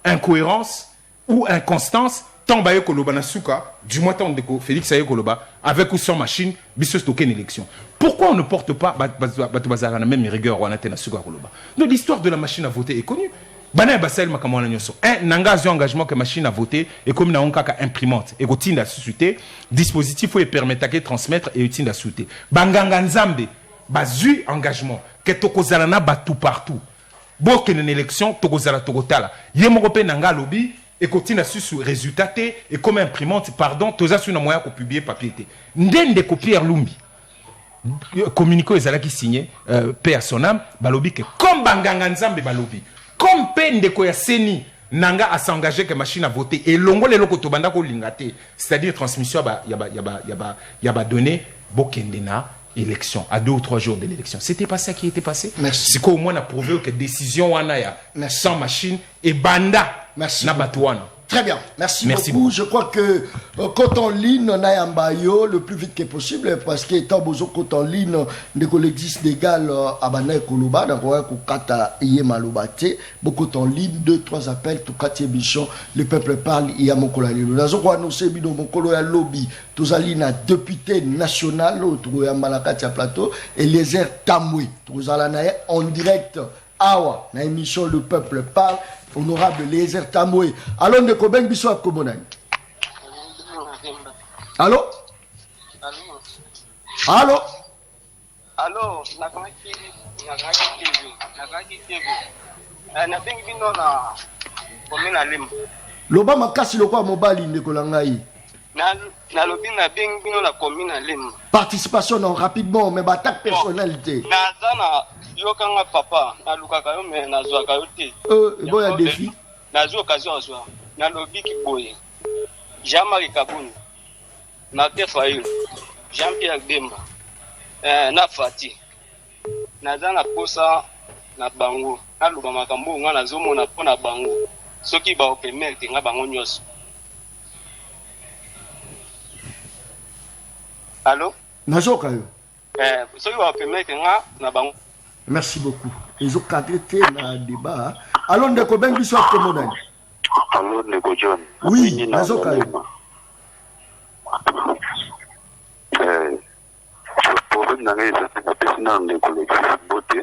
incohérence ou inconstance, tant baye koloba na suka, du moins tant de Félix Aye koloba, avec ou sans machine, bisous token élection. Pourquoi on ne porte pas la même rigueur ou anatena suka koloba? Donc l'histoire de la machine à voter est connue. Bana basel makamwana nyoso nangazi engagement que machine à voter et comme na onkaka imprimante et kotinda susciter dispositif faut permettre que transmettre et utinda souter banganga nzambe bazui engagement que tokozala na batu partout boke une élection tokozala tokotala yemoko pe nanga lobby et kotinda susu résultat et comme imprimante pardon toza su na moyen ko publier papier té ndende ko Pierre Lumbi communiqué ezalaki signé paix à son âme balobi que comme banganga nzambe balobi comme Pendeko ya Seni nanga a s'engager que machine a voté et longo le loko tobanda ko lingate, c'est-à-dire transmission yaba donné bokendena élection à 2 ou 3 jours de l'élection. C'était pas ça qui était passé. Merci. C'est qu'au moins on a prouvé que décision wana ya sans machine et banda na batouana. Très bien, merci beaucoup. Je crois que quand en ligne, on a un baillot le plus vite que possible parce que étant besoin quand en ligne, il existe d'égal à Banaï Koloba, donc on a Kata Yemalobate, beaucoup en ligne, 2-3 appels, tout 4 émissions, le peuple parle, il y a mon collègue. Nous avons annoncé mon collègue lobby, tous alina député national, tout à Malakatia Plateau, et les airs Tamoué, tous alina en direct, Awa, dans l'émission Le Peuple Parle. Honorable Lézer Tamoué. Allons de Koben Bisso à Komonan. Allô? Allô? Allô? Loba makasi lokwa mobali ndeko ngai. Na lobi na bengi bino na commune Lem. Participation non rapidement mais batak personnalité. Nazana yokanga papa na lukaka yo me na zwaka yo te. Bon ya défi. Na zo occasion azwa. Na lobi ki boye. Jean-Marie Kabouni. Martin Fayou. Jean-Pierre Demba. Na Fati. Nazana posa na bango. Na luba makambo nga na zomo na pona bango. Soki ba opemerite nga bango nyoso. Allô? Nazoka yo. Soki ba opemerite nga na bango. Merci beaucoup. Ils ont cadré dans le débat. Allons de Koben Bisso à Komonan. Allô, Nego John. Oui, Nazoka yo. Le problème dans les personnes de collectif beauté.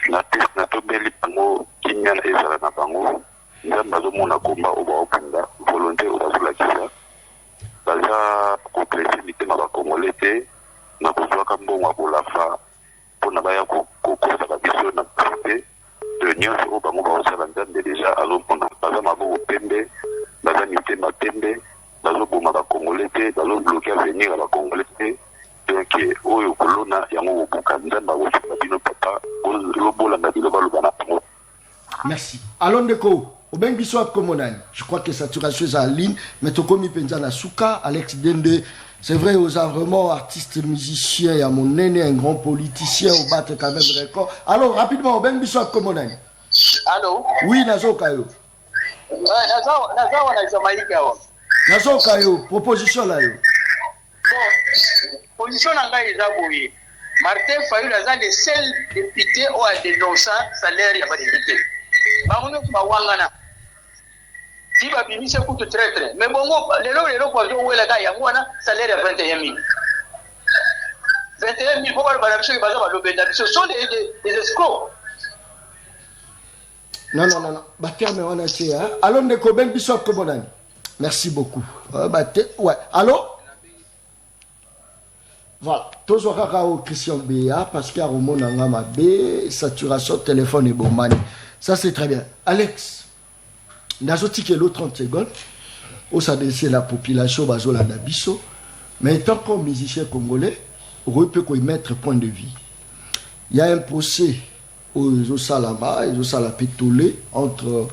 La piste n'a pas belle pango qui n'y a pas de pango. Nous avons mon combat au Baopunda, volonté au Bazula. Baza complexité ma Congolais, na besoin comme bon à Bolafa pour n'avoir qu'au ça va bien na privé. De Nyos au Bango Baosa déjà à l'homme Baza ma au Pembe, Baza Nité ma Pembe, Bazo Boma Congolais, Bazo bloqué à venir à la Congolais. Donc, au Colonna, il y a un Bukanda, Babino Papa, Lobo Lana. Merci. Allons de Ko, au Ben Bisso à Komonan. Je crois que saturation est en ligne, mais Tokomi Penzana Souka, Alex Dende. C'est vrai, aux vraiment artistes, musiciens, il y a mon aîné, un grand politicien, au battre quand même record. Alors, rapidement, au Ben Bisso à Komonan. Allô? Oui, Nazo Kayo. Nazo Kayo, proposition là. Position dans le Martin Fayou est le seul député qui a dénoncé le salaire de député. Si va bien, c'est coûte très très. Mais bon, les lots quoi, où est la taille? Salaire de 21 000. 21 000, pourquoi le balance est basé sur le bénéfice? Ce sont des escrocs. Non. Bater, mais on a été. Allons de Koben Bisso Komonan. Merci beaucoup. Ouais. Allô? Voilà, tous aux Christian Béa, parce qu'il y a un B, saturation, téléphone et bomani. Ça, c'est très bien. Alex, nous avons dit que l'autre 30 secondes, où s'adresser la population, bazola nabiso, mais tant qu'on musicien congolais, on peut mettre point de vue. Il y a un procès aux Salama et aux Salapetolé entre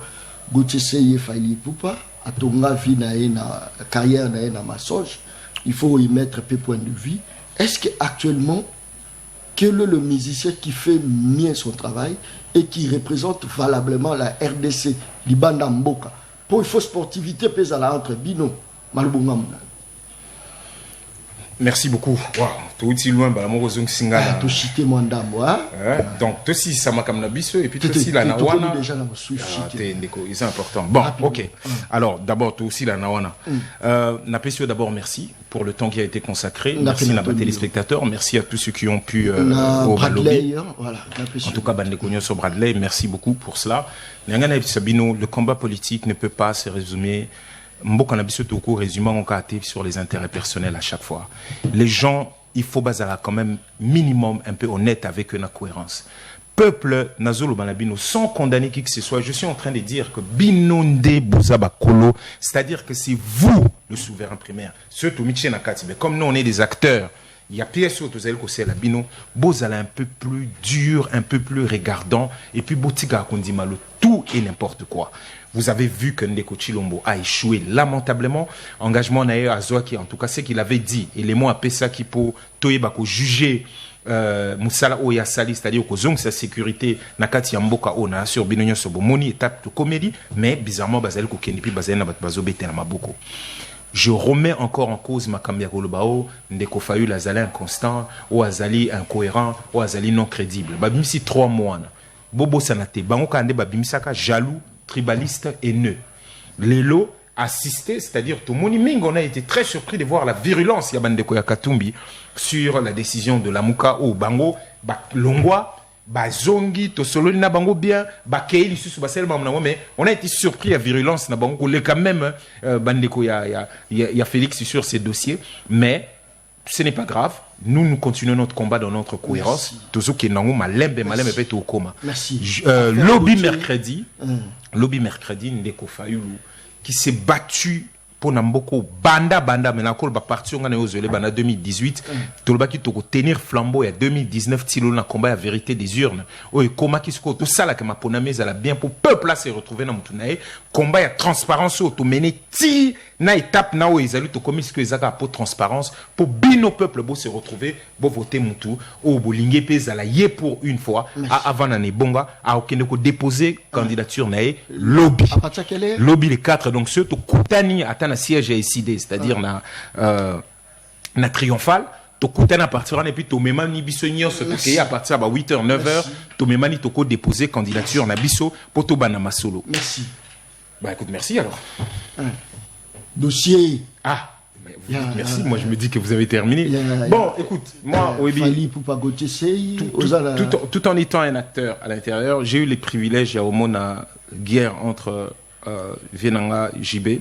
Gauthier Seye et Faili Poupa, à Tonga, vie na carrière na massage. Il faut y mettre peu point de vue. Est-ce qu'actuellement, quel est le musicien qui fait mieux son travail et qui représente valablement la RDC, Libanda Mboka? Pour une fausse sportivité, pèse à la entre Bino, Malbungamna. Merci beaucoup. Wow. Tout aussi loin, bah, mon rosong singala. Tout cité mon dame, donc, tout si ça m'a comme la biso et puis tout si la nawana. C'est important. Bon, ok. Alors, d'abord, tout aussi la nawana. Napesio, d'abord, merci pour le temps qui a été consacré. Merci à nos téléspectateurs. Merci à tous ceux qui ont pu au Bradley. Voilà, en tout cas, Bandekogno sur Bradley. Merci beaucoup pour cela. Le combat politique ne peut pas se résumer. Mboka na biso toko résumé en KT sur les intérêts personnels à chaque fois. Les gens, il faut bazara quand même minimum un peu honnête avec une cohérence. Peuple nazolo banabino sans condamner qui que ce soit. Je suis en train de dire que binonde buzaba kolo, c'est-à-dire que c'est vous le souverain primaire. Surtout Michel Nakati, mais comme nous on est des acteurs, il y a PSO tous que c'est la bino, bozala un peu plus dur, un peu plus regardant et puis botika kondimalo tout tout et n'importe quoi. Vous avez vu que Ndeko Chilombo a échoué lamentablement. Engagement nae Azoaki, en tout cas, c'est qu'il avait dit. Et les mots à Pessa qui pour Toyebako juger Moussala Oyasali, c'est-à-dire que sa sécurité nakati yamboka ona sur binonyo sobo moni étape de comédie, mais bizarrement bazali ko kenepi bazali na bazo betela maboko. Je remets encore en cause Makambia Golobao, Ndeko Fayulu azali inconstant, ou azali incohérent, ou azali non crédible. Babimisi 3 mois. Bobo sanate, bango kande babimisaka jaloux, tribaliste et haineux. Lelo assisté, c'est-à-dire tout le monde, on a été très surpris de voir la virulence Yabandeko Yakatumbi sur la décision de la Mouka ou Bango, Longwa, Bazongi, Tosoloni na Bango bien, Bakei, mais on a été surpris à la virulence na Bango, quand même, Bandeko ya Félix sur ces dossiers, mais ce n'est pas grave. Nous continuons notre combat dans notre cohérence. Merci. Lobby mercredi, Ndeko Fayulu, qui s'est battu pour Namboko banda mais encore ba partir on est banda 2018 tolbaki toko tenir flambeau ya 2019 tilo na combat la vérité des urnes o et comment qui se tout ça là que ma ponameza la bien pour peuple là se retrouver na mutunae combat ya transparence au to mener ti na étape na o ezali to commis que ezaka pour transparence pour bino peuple bo se retrouver bo voter mutu o bolinge peza la yé pour une fois avant l'année bonga a okende ko déposer candidature nae lobby lobby les 4 donc ceux to kutani na siège SID, c'est-à-dire na triomphal, to kutana partir et puis to memani biso nyos to à partir de 8h 9h to memani to ko déposer candidature na biso pour to bana masolo. Merci. Bah écoute, merci alors. Dossier. Merci, moi je me dis que vous avez terminé. Bon, écoute, moi, tout en étant un acteur à l'intérieur, j'ai eu les privilèges à Omona guerre entre Venanga JB,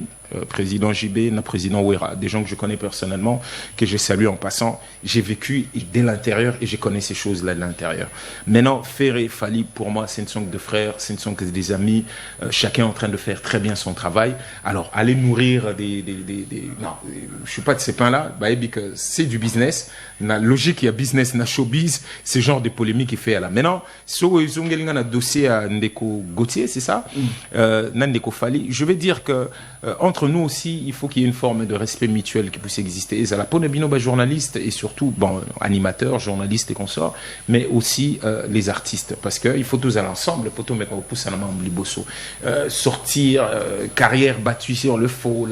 président JB, na président Ouera, des gens que je connais personnellement, que je salue en passant. J'ai vécu dès l'intérieur et je connais ces choses-là de l'intérieur. Maintenant, Ferré, Fali, pour moi, ce ne sont que des frères, ce ne sont que des amis, chacun en train de faire très bien son travail. Alors, aller nourrir non, je suis pas de ces pains-là, bah, que c'est du business. La logique, il y a business, na showbiz, ce genre de polémique qui fait là. Maintenant, so ils ont un dossier à Ndeko Gauthier, c'est ça? Ndeko Fali. Je vais dire que entre nous aussi, il faut qu'il y ait une forme de respect mutuel qui puisse exister. Et ça la pone binoba journaliste et surtout bon animateurs, journalistes et consorts, mais aussi les artistes, parce que il faut tous aller ensemble. Poto mais quand pousse à la main liboso, sortir carrière battue sur le faux,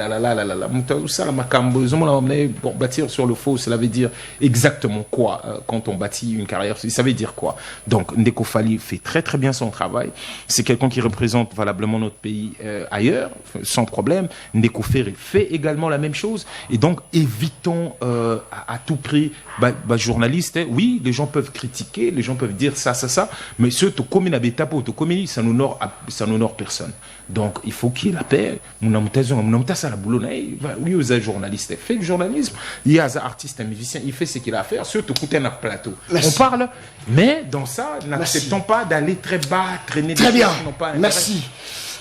tout ça la macambo, bon bâtir sur le faux, cela veut dire exactement quoi quand on bâtit une carrière, ça veut dire quoi. Donc Ndeko Fali fait très très bien son travail. C'est quelqu'un qui représente valablement notre pays ailleurs, sans problème. Ndeko Ferré fait également la même chose. Et donc, évitons à tout prix, journalistes, oui, les gens peuvent critiquer, les gens peuvent dire ça, mais ceux qui commun à Betapo, ça n'honore personne. Donc, il faut qu'il y ait la paix. Oui, aux journalistes, fait le journalisme. Il y a un artiste, un musicien, il fait ce qu'il a à faire. Ceux qui écoutent un plateau. Merci. On parle, mais dans ça, n'acceptons pas d'aller très bas, traîner très bien. Merci.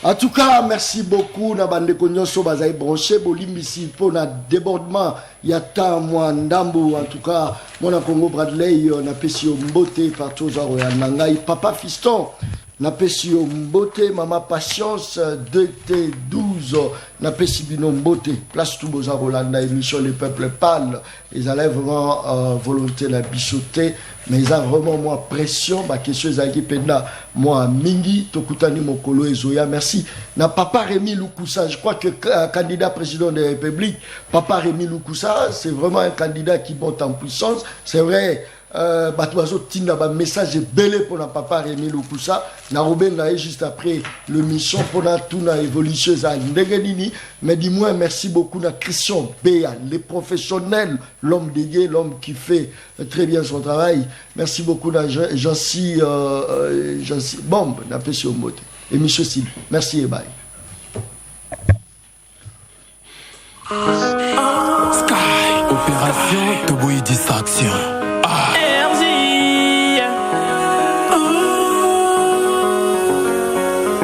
En tout cas, merci beaucoup. Na bande konyoso bazai branché bolimbisi pour na débordement yata moi ndambo. En tout cas, mon Congo Bradley na pesio mbote partout zaro ya nangai papa fiston na pesio mbote mama patience 2T12 na pesi bino mbote place tout bozaro landa émission le peuple parle. Ils allaient vraiment volonté la bichoter, mais ils ont vraiment moi pression bah question ezaki penda moi mingi tokutani mokolo ezoya. Merci na papa Rémi Lukusa, je crois que candidat président de la République papa Rémi Lukusa, c'est vraiment un candidat qui monte en puissance. C'est vrai Batouazo Tinda ba message belé pour la papa Rémi Lukusa na Robin là juste après le mission pour la tout na évolution za ndengenini. Mais dis-moi merci beaucoup na Christian Béa, les professionnels, l'homme dédié, l'homme qui fait très bien son travail. Merci beaucoup na Jancy Bombe na Pesio Mote et Michel Sil. Merci et bye. Sky Opération Toboui Distraction.